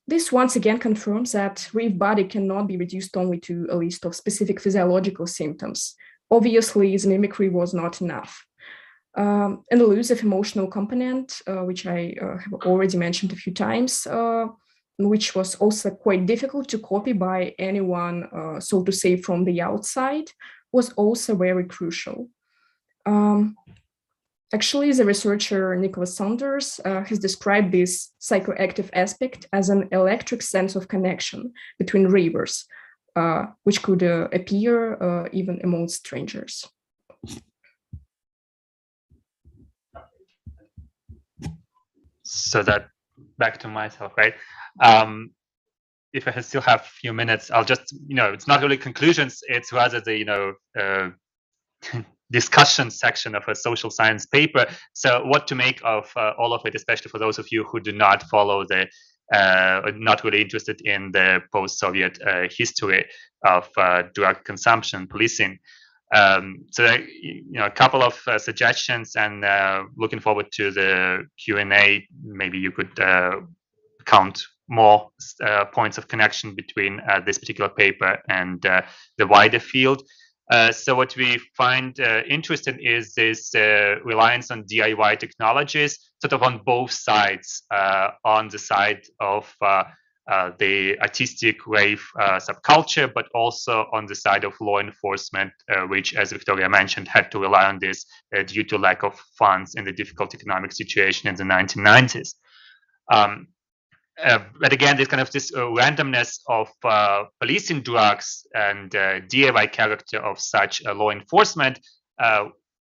This once again confirms that rave body cannot be reduced only to a list of specific physiological symptoms. Obviously, the mimicry was not enough. An elusive emotional component, which I have already mentioned a few times, which was also quite difficult to copy by anyone, so to say, from the outside, was also very crucial. Actually, the researcher Nicholas Saunders has described this psychoactive aspect as an electric sense of connection between ravers, which could appear even among strangers. So that back to myself, right? If I still have a few minutes, I'll just, it's not really conclusions, it's rather the, discussion section of a social science paper. So what to make of all of it, especially for those of you who do not follow the, not really interested in the post-Soviet history of drug consumption, policing. So a couple of suggestions, and looking forward to the Q&A. Maybe you could count more points of connection between this particular paper and the wider field. So what we find interesting is this reliance on DIY technologies, sort of on both sides, on the side of the artistic rave subculture, but also on the side of law enforcement, which, as Victoria mentioned, had to rely on this due to lack of funds in the difficult economic situation in the 1990s. But again, this kind of this randomness of policing drugs and DIY character of such law enforcement,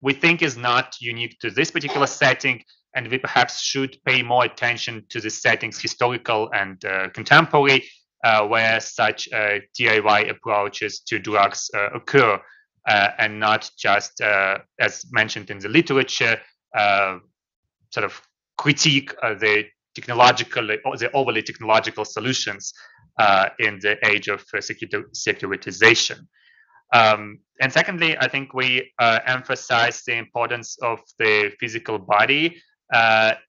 we think is not unique to this particular setting, and we perhaps should pay more attention to the settings, historical and contemporary, where such DIY approaches to drugs occur, and not just, as mentioned in the literature, sort of critique the overly technological solutions in the age of securitization. And secondly, I think we emphasize the importance of the physical body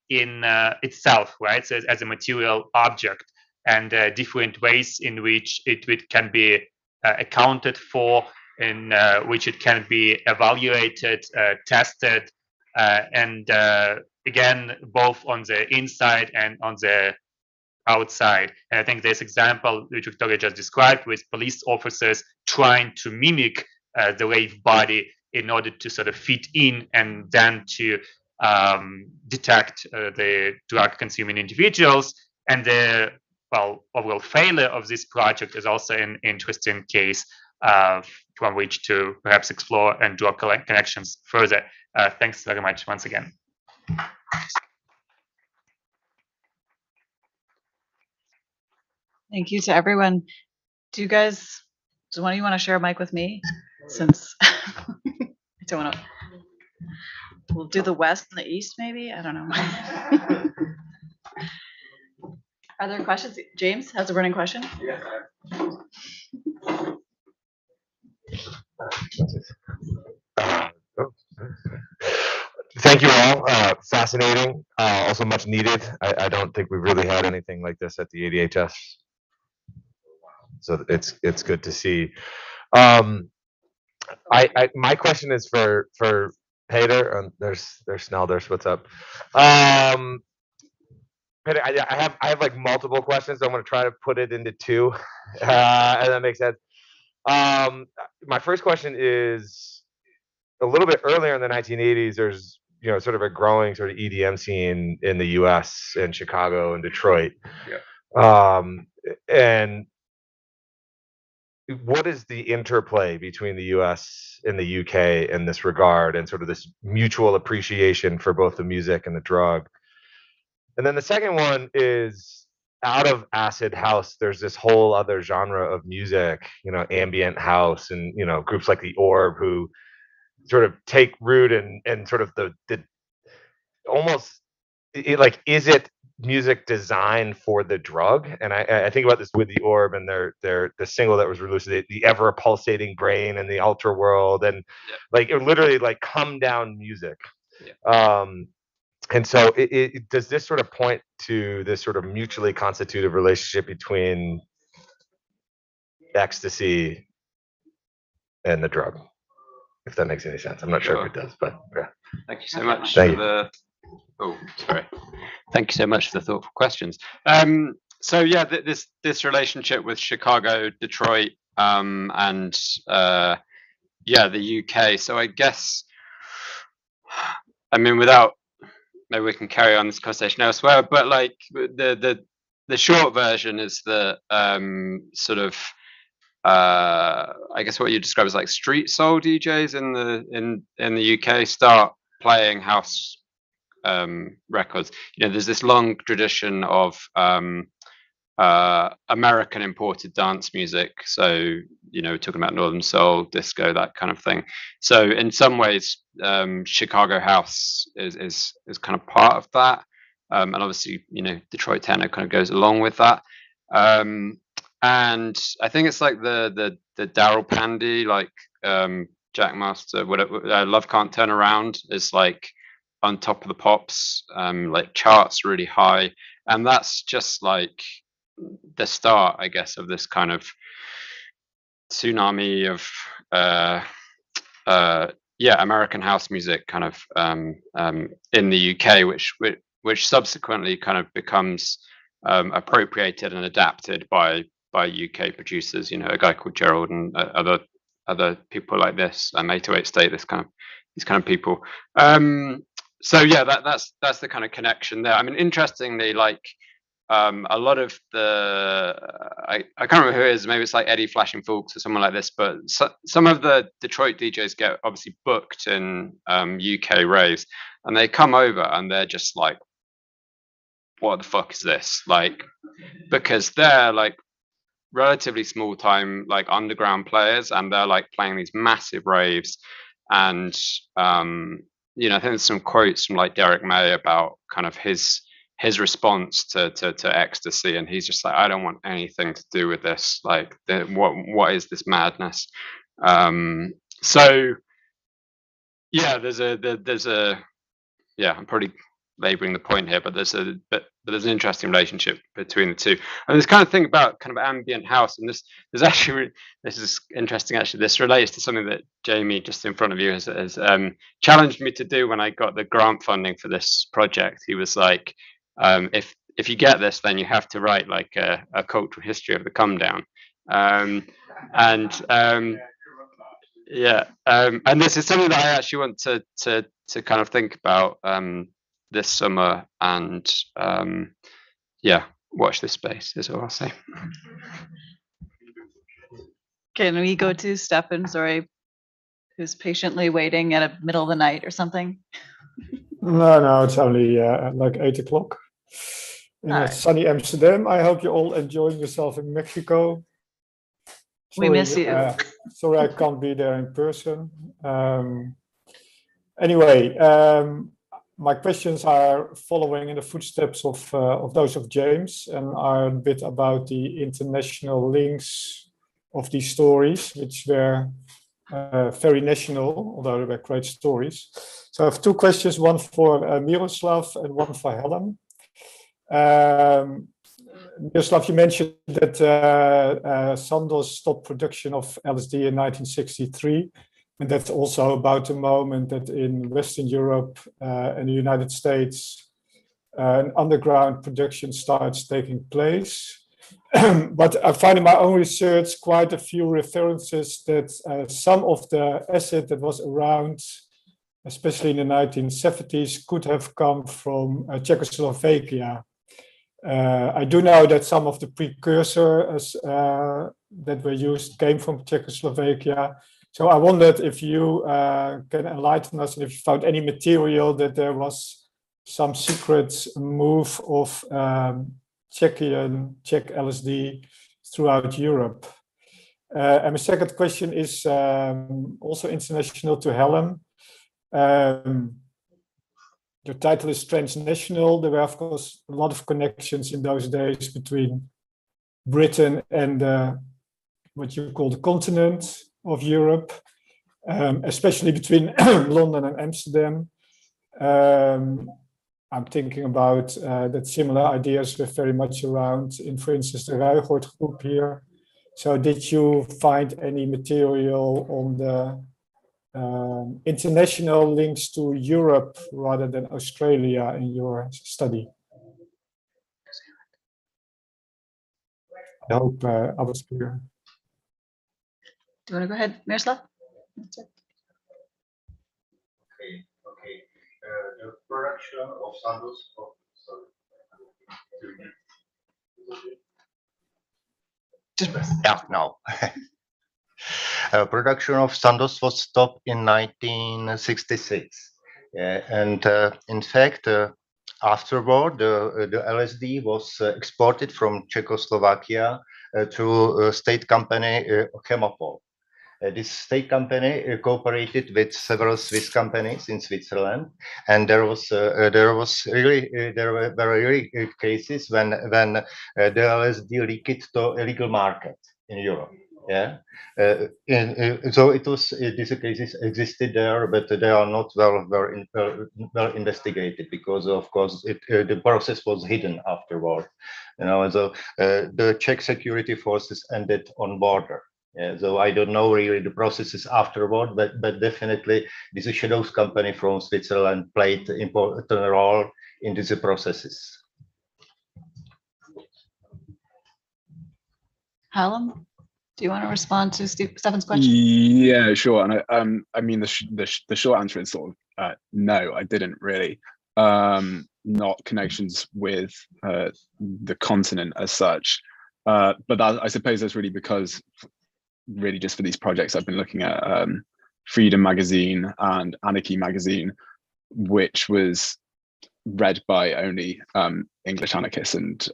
in itself, right? So as a material object, and different ways in which it can be accounted for, in which it can be evaluated, tested, and again, both on the inside and on the outside. And I think this example which Victoria just described, with police officers trying to mimic the rave body in order to sort of fit in and then to detect the drug consuming individuals. And the overall failure of this project is also an interesting case from which to perhaps explore and draw connections further. Thanks very much once again. Thank you to everyone. Do one of you want to share a mic with me? Since I don't want to. We'll do the west and the east, maybe? I don't know. Are there questions? James has a burning question. Thank you all. Fascinating. Also much needed. I don't think we've really had anything like this at the ADHS. So it's good to see. My question is for Peter. There's Snelders. What's up? Peter, I have like multiple questions. So I'm going to try to put it into two, and that makes sense. My first question is, a little bit earlier in the 1980s, there's sort of a growing sort of EDM scene in the U.S. in Chicago and Detroit. Yeah. And what is the interplay between the U.S. and the U.K. in this regard, and sort of this mutual appreciation for both the music and the drug? And then the second one is, out of acid house, there's this whole other genre of music, ambient house, and groups like the Orb, who sort of take root and sort of the almost like, is it music designed for the drug? And I think about this with the Orb and the single that was released, the ever pulsating brain and the ultra world, and like it literally like come down music. Yeah. And so does this sort of point to this sort of mutually constitutive relationship between ecstasy and the drug? If that makes any sense. I'm not sure if it does, but yeah. Thank you so much Thank for Thank you so much for the thoughtful questions. So yeah, this relationship with Chicago, Detroit, and the UK. So I guess, without, maybe we can carry on this conversation elsewhere, but like the short version is that sort of I guess what you describe as like street soul DJs in the UK start playing house records. There's this long tradition of American imported dance music. So we're talking about Northern Soul, disco, that kind of thing. So in some ways, Chicago house is kind of part of that, and obviously Detroit techno kind of goes along with that. And I think it's like the Daryl Pandy, like Jackmaster, whatever. Love Can't Turn Around is like on top of the pops, like charts really high, and that's just like the start, I guess, of this kind of tsunami of American house music kind of in the UK, which subsequently kind of becomes appropriated and adapted by UK producers. You know, a guy called Gerald and other people like this, 808 State, these kind of people. So yeah, that's the kind of connection there. I mean, interestingly, like a lot of the I can't remember who it is, maybe it's like Eddie Flashing Fawkes or someone like this, but some of the Detroit DJs get obviously booked in UK raves, and they come over and they're just like, what the fuck is this? Like, because they're like relatively small time like underground players, and they're like playing these massive raves. And you know, I think there's some quotes from like Derek May about kind of his response to ecstasy, and he's just like, I don't want anything to do with this. Like, what is this madness? So yeah, there's a yeah, I'm probably laboring the point here, but there's an interesting relationship between the two. And this kind of thing about kind of ambient house, and this is interesting actually. This relates to something that Jamie, just in front of you, has challenged me to do when I got the grant funding for this project. He was like, if you get this, then you have to write like a cultural history of the come down. And this is something that I actually want to kind of think about this summer, and watch this space is all I'll say. Can we go to Stefan, sorry, who's patiently waiting at a middle of the night or something? No, it's only like 8 o'clock in sunny Amsterdam. I hope you're all enjoying yourself in Mexico. We miss you. Sorry I can't be there in person. Anyway, my questions are following in the footsteps of those of James, and are a bit about the international links of these stories, which were very national, although they were great stories. So I have two questions, one for Miroslav and one for Helen. Miroslav, you mentioned that Sandoz stopped production of LSD in 1963. And that's also about the moment that in Western Europe and the United States, an underground production starts taking place. But I find in my own research quite a few references that some of the acid that was around, especially in the 1970s, could have come from Czechoslovakia. I do know that some of the precursors that were used came from Czechoslovakia. So I wondered if you can enlighten us, and if you found any material that there was some secret move of Czech LSD throughout Europe. And my second question is also international, to Helen. Your title is transnational. There were, of course, a lot of connections in those days between Britain and what you call the continent of Europe, especially between London and Amsterdam. I'm thinking about that similar ideas were very much around in, for instance, the Ruijgoord group here. So did you find any material on the international links to Europe rather than Australia in your study? I hope I was clear. Do you want to go ahead, Miroslav? Okay. The production of Sandoz. Production of Sandoz was stopped in 1966, and in fact, afterward, the LSD was exported from Czechoslovakia to a state company, Chemopol. This state company cooperated with several Swiss companies in Switzerland, and there were really cases when the LSD leaked to illegal market in Europe. Yeah, so it was these cases existed there, but they are not well investigated because, of course, the process was hidden afterward. You know, so the Czech security forces ended on border. Yeah, so I don't know really the processes afterward, but definitely this Shadows company from Switzerland played an important role in these processes. Hallam, do you want to respond to Stefan's question? Yeah, sure. And I mean, the short answer is sort of no, I didn't really. Not connections with the continent as such, but that, I suppose that's really because, really just for these projects, I've been looking at Freedom magazine and Anarchy magazine, which was read by only English anarchists and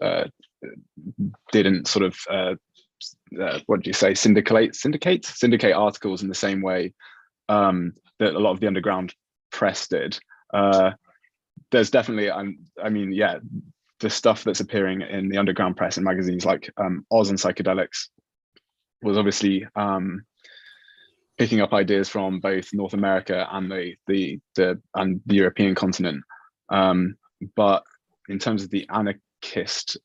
didn't sort of what do you say, syndicate articles in the same way that a lot of the underground press did. There's definitely, I mean, yeah, the stuff that's appearing in the underground press and magazines like Oz and Psychedelics was obviously picking up ideas from both North America and the European continent. But in terms of the anarchist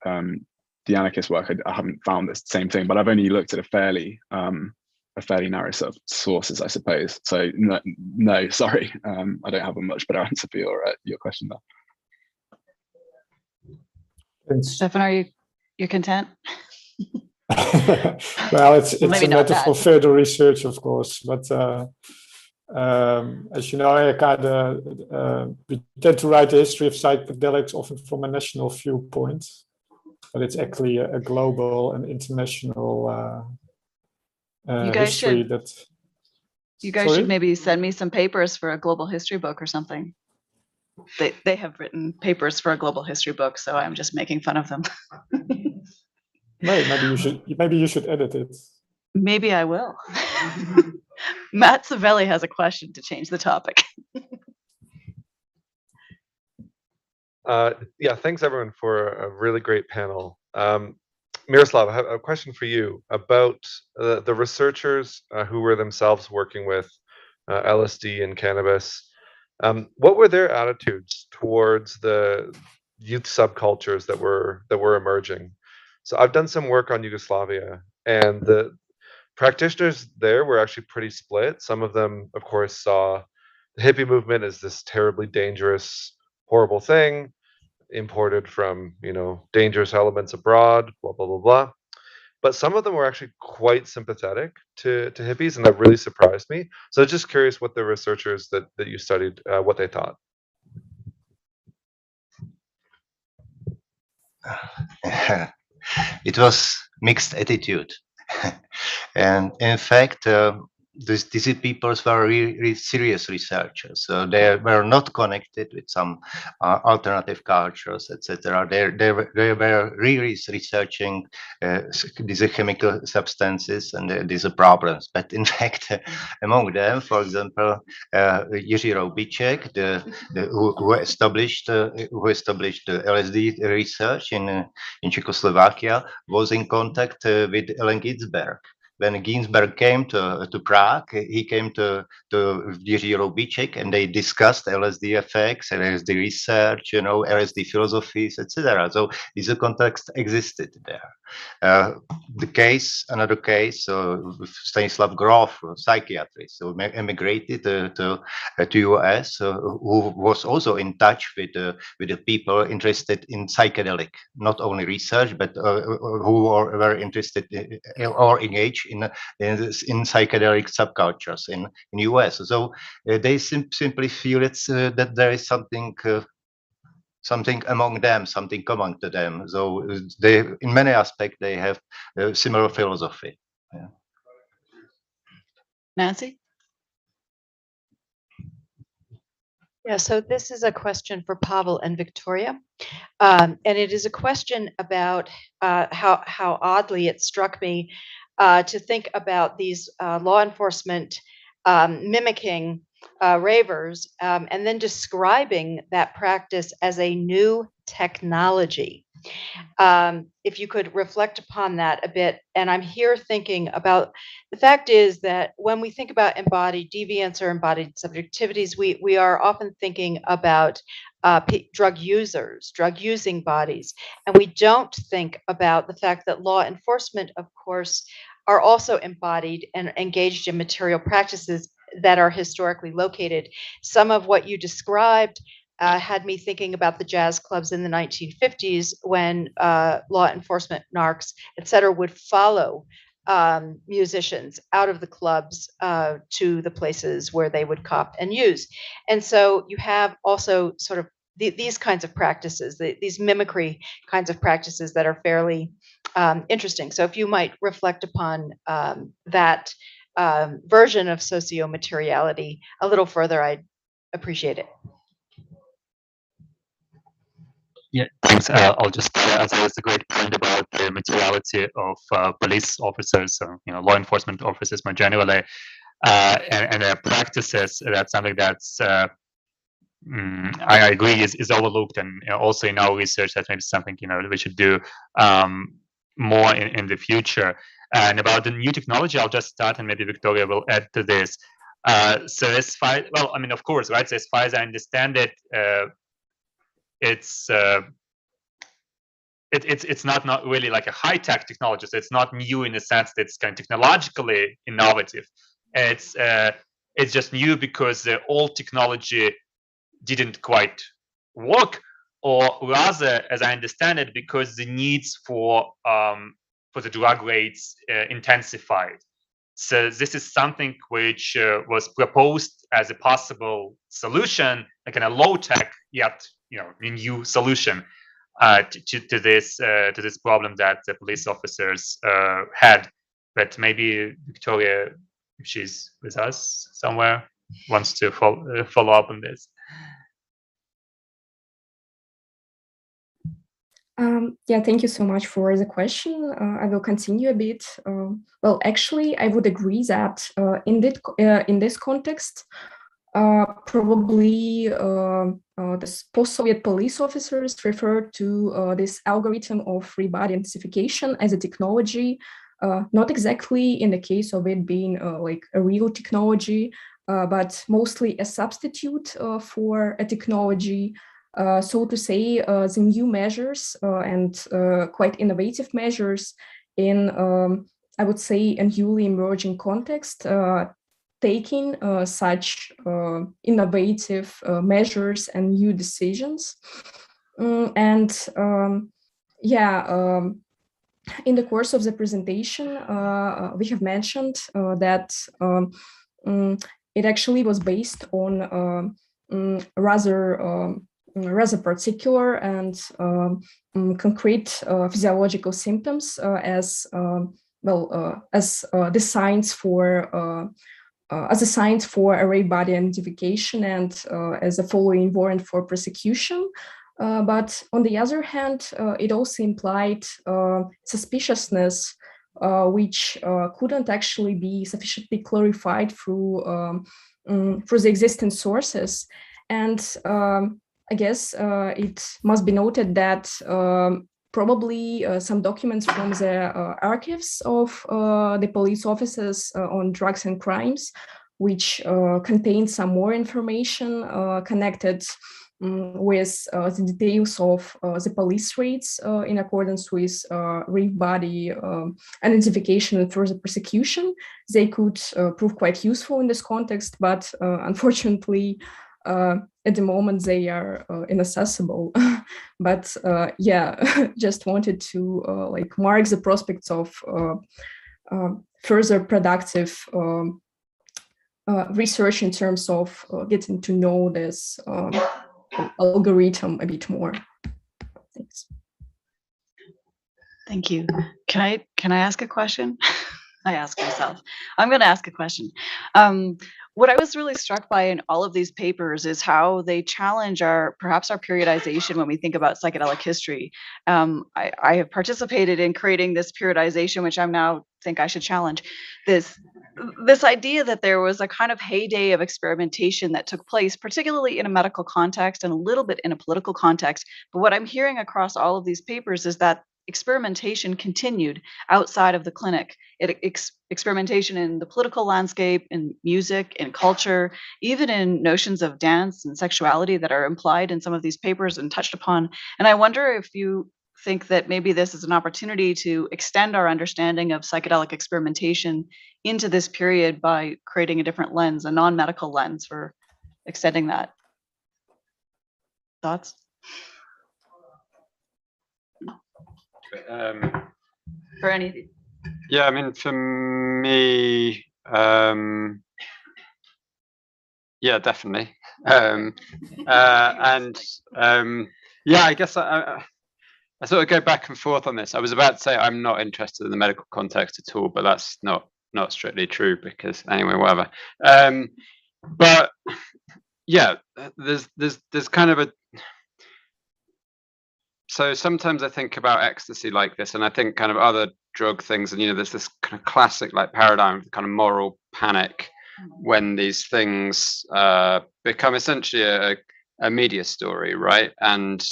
work, I haven't found the same thing, but I've only looked at a fairly narrow set of sources, I suppose. So no, sorry, I don't have a much better answer for your question there. Stefan, are you content? Well, it's a matter that. for further research, of course, but as you know, we tend to write the history of psychedelics often from a national viewpoint, but it's actually a global and international history. You guys should maybe send me some papers for a global history book or something. They have written papers for a global history book, so I'm just making fun of them. Maybe you should edit it. Maybe I will. Matt Savelli has a question to change the topic. Yeah, thanks everyone for a really great panel. Miroslav, I have a question for you about the researchers who were themselves working with LSD and cannabis. What were their attitudes towards the youth subcultures that were emerging? So I've done some work on Yugoslavia, and the practitioners there were actually pretty split. Some of them, of course, saw the hippie movement as this terribly dangerous, horrible thing imported from, dangerous elements abroad, blah, blah, blah, blah. But some of them were actually quite sympathetic to hippies, and that really surprised me. So just curious what the researchers that you studied, what they thought. It was mixed attitude. And in fact, these people were really serious researchers. So they were not connected with some alternative cultures, etc. They were really researching these chemical substances and these problems. But in fact, among them, for example, Jiří Roubíček, who established the LSD research in Czechoslovakia, was in contact with Allen Ginsberg. When Ginsberg came to Prague, he came to Jiří Roubíček, and they discussed LSD effects, LSD research, LSD philosophies, etc. So this context existed there. Another case, Stanislav Grof, psychiatrist, who emigrated to US, who was also in touch with the people interested in psychedelic, not only research, but who were interested or engaged in psychedelic subcultures in US. So they simply feel that there is something among them, something common to them. So they, in many aspects, they have a similar philosophy. Yeah. Nancy? Yeah, so this is a question for Pavel and Victoria. And it is a question about how oddly it struck me to think about these law enforcement mimicking ravers and then describing that practice as a new technology. If you could reflect upon that a bit. And I'm here thinking about the fact is that when we think about embodied deviance or embodied subjectivities, we are often thinking about drug users, drug using bodies. And we don't think about the fact that law enforcement, of course, are also embodied and engaged in material practices that are historically located. Some of what you described had me thinking about the jazz clubs in the 1950s when law enforcement, narcs, et cetera, would follow musicians out of the clubs to the places where they would cop and use. And so you have also sort of these kinds of practices, these mimicry kinds of practices that are fairly interesting. So if you might reflect upon that version of socio-materiality a little further, I'd appreciate it. Yeah, thanks. I'll just as always the great point about the materiality of police officers, or law enforcement officers more generally, and their practices. That's something that's I agree is overlooked, and also in our research that's maybe something we should do more in the future. And about the new technology, I'll just start, and maybe Victoria will add to this. So as far, well, I mean, of course, right? So as far as I understand it. It's not really like a high-tech technology. So it's not new in the sense that it's kind of technologically innovative. It's just new because the old technology didn't quite work, or rather, as I understand it, because the needs for the drug rates intensified. So this is something which was proposed as a possible solution, like in a low-tech yet a new solution to this problem that the police officers had. But maybe Victoria, if she's with us somewhere, wants to follow up on this. Yeah, thank you so much for the question. I will continue a bit. Well, actually, I would agree that in this context, probably the post-Soviet police officers referred to this algorithm of free body identification as a technology, not exactly in the case of it being like a real technology, but mostly a substitute for a technology. So to say, the new measures and quite innovative measures in, I would say, a newly emerging context, taking such innovative measures and new decisions. In the course of the presentation, we have mentioned that it actually was based on rather particular and concrete physiological symptoms as the signs for as a signs for array body identification and as a following warrant for prosecution. But on the other hand, it also implied suspiciousness, which couldn't actually be sufficiently clarified through the existing sources. And I guess it must be noted that probably some documents from the archives of the police offices on drugs and crimes, which contain some more information connected with the details of the police raids in accordance with rave body identification and further prosecution. They could prove quite useful in this context, but unfortunately, at the moment they are inaccessible. But just wanted to mark the prospects of further productive research in terms of getting to know this algorithm a bit more. Thanks. Thank you. Can I ask a question? I ask myself. I'm going to ask a question. What I was really struck by in all of these papers is how they challenge perhaps our periodization when we think about psychedelic history. I have participated in creating this periodization, which I now think I should challenge. This this idea that there was a kind of heyday of experimentation that took place, particularly in a medical context and a little bit in a political context. But what I'm hearing across all of these papers is that experimentation continued outside of the clinic. Experimentation in the political landscape, in music, in culture, even in notions of dance and sexuality that are implied in some of these papers and touched upon. And I wonder if you think that maybe this is an opportunity to extend our understanding of psychedelic experimentation into this period by creating a different lens, a non-medical lens for extending that. Thoughts? For anything. Yeah, I mean, for me, yeah, definitely. Yeah, I guess I sort of go back and forth on this. I was about to say I'm not interested in the medical context at all, but that's not strictly true because anyway, whatever. But yeah, there's kind of a. So sometimes I think about ecstasy like this, and I think kind of other drug things, and there's this kind of classic like paradigm of kind of moral panic when these things become essentially a media story, right? And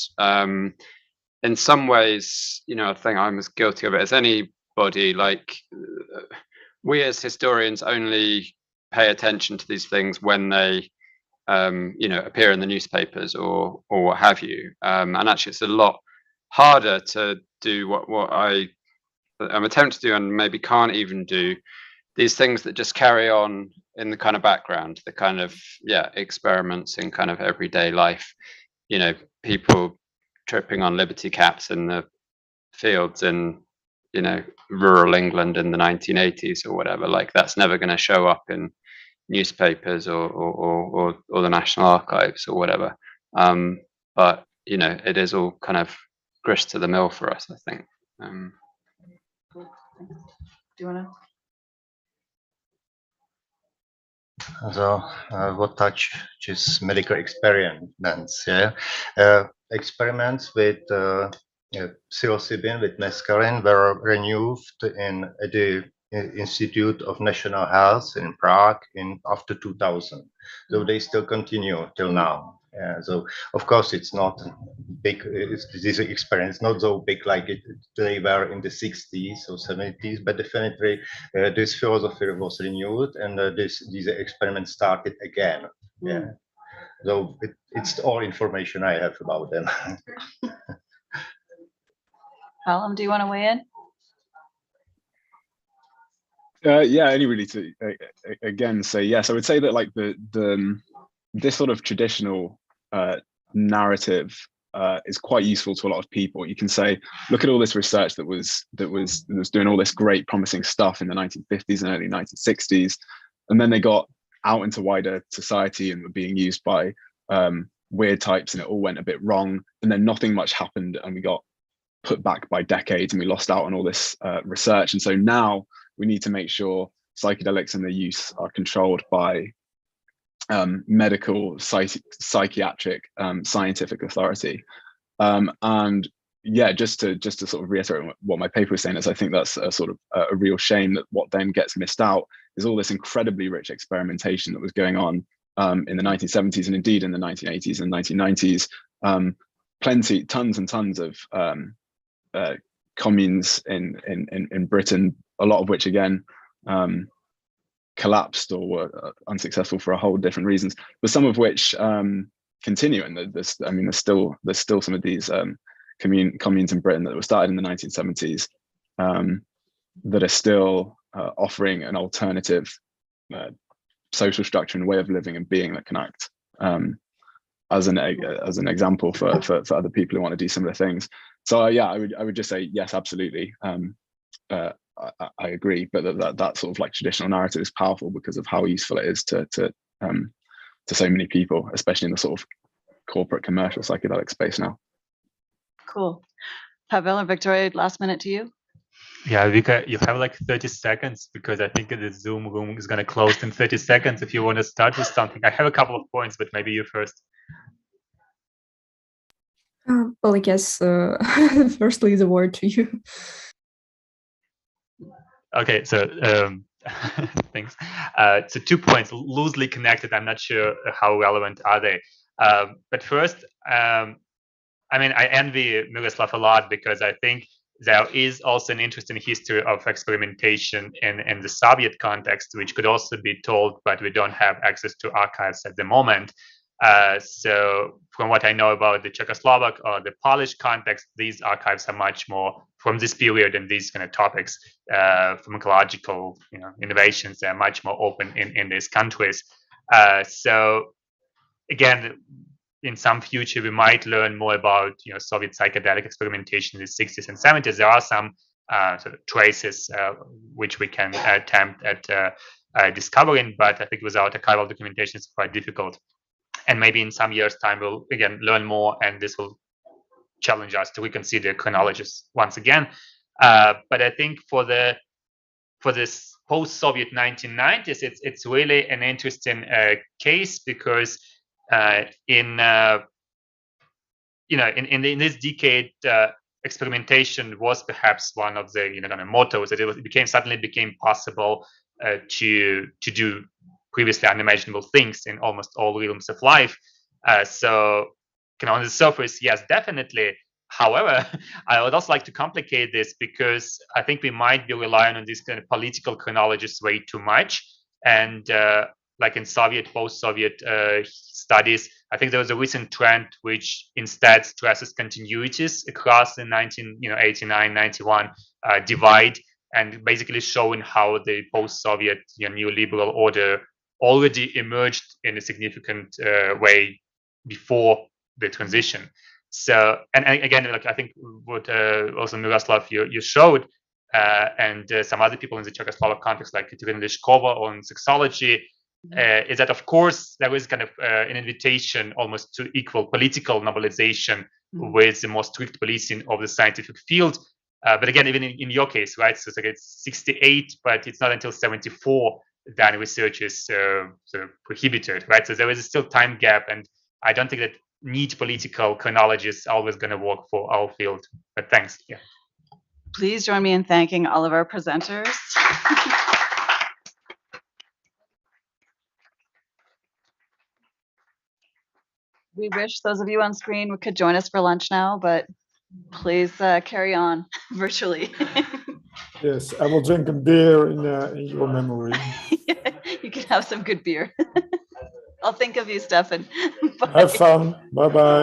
in some ways, I think I'm as guilty of it as anybody. Like we as historians only pay attention to these things when they appear in the newspapers or what have you. And actually, it's a lot harder to do what I'm attempting to do and maybe can't even do, these things that just carry on in the kind of background, the kind of experiments in kind of everyday life. People tripping on liberty caps in the fields in rural England in the 1980s or whatever. Like that's never going to show up in newspapers or the National Archives or whatever. But it is all kind of grist to the mill for us, I think. Do you want to? So, what touches medical experiments? Experiments with psilocybin, with mescaline, were renewed at the Institute of National Health in Prague after 2000. So they still continue till now. So of course it's not big. This experience not so big like they were in the 60s or 70s, but definitely this philosophy was renewed and these experiments started again. Yeah. So it's all information I have about them. Hallam, do you want to weigh in? Yeah, only really to again say yes. I would say that like this sort of traditional narrative is quite useful to a lot of people. You can say, look at all this research that was doing all this great promising stuff in the 1950s and early 1960s, and then they got out into wider society and were being used by weird types, and it all went a bit wrong, and then nothing much happened, and we got put back by decades, and we lost out on all this research. And so now we need to make sure psychedelics and their use are controlled by medical, psychiatric, scientific authority. And yeah, just to sort of reiterate what my paper was saying, is I think that's a sort of a real shame that what then gets missed out is all this incredibly rich experimentation that was going on in the 1970s and indeed in the 1980s and 1990s. Tons and tons of communes in Britain, a lot of which again collapsed or were unsuccessful for a whole different reasons, but some of which continue. And there's still some of these communes in Britain that were started in the 1970s that are still offering an alternative social structure and way of living and being that can act as an example for other people who want to do similar things. So yeah, I would just say yes, absolutely. I agree, but that sort of like traditional narrative is powerful because of how useful it is to so many people, especially in the sort of corporate commercial psychedelic space now. Cool. Pavel and Victoria, last minute to you. Yeah, Vika, you have like 30 seconds because I think the Zoom room is going to close in 30 seconds if you want to start with something. I have a couple of points, but maybe you first. Well, I guess firstly the word to you. Okay, so Thanks. So 2 points, loosely connected. I'm not sure how relevant are they. But first, I mean, I envy Miroslav a lot because I think there is also an interesting history of experimentation in the Soviet context, which could also be told, but we don't have access to archives at the moment. So from what I know about the Czechoslovak or the Polish context, these archives are much more from this period and these kind of topics, pharmacological, innovations. They're much more open in these countries. So again, in some future, we might learn more about Soviet psychedelic experimentation in the 60s and 70s. There are some sort of traces which we can attempt at discovering, but I think without archival documentation, it's quite difficult. And maybe in some years' time, we'll again learn more, and this will challenge us to reconsider chronologies once again. But I think for this post-Soviet 1990s, it's really an interesting case because in this decade, experimentation was perhaps one of the kind of mottos that it suddenly became possible to do previously unimaginable things in almost all realms of life. So on the surface, yes, definitely. However, I would also like to complicate this because I think we might be relying on these kind of political chronologies way too much. And like in Soviet, post-Soviet studies, I think there was a recent trend which instead stresses continuities across the 1989, 91 divide, and basically showing how the post-Soviet neoliberal order already emerged in a significant way before the transition. So, and again, like I think what also Miroslav you showed, and some other people in the Czechoslovak context, like Katerina Lishkova on sexology, is that of course there is kind of an invitation almost to equal political normalization with the more strict policing of the scientific field. But again, even in your case, right? So it's 68, but it's not until 74 that research is sort of prohibited, right? So there is still time gap, and I don't think that neat political chronology is always going to work for our field. But thanks. Yeah. Please join me in thanking all of our presenters. We wish those of you on screen could join us for lunch now, but please carry on virtually. Yes, I will drink a beer in your memory. You can have some good beer. I'll think of you, Stefan. Have fun. Bye-bye.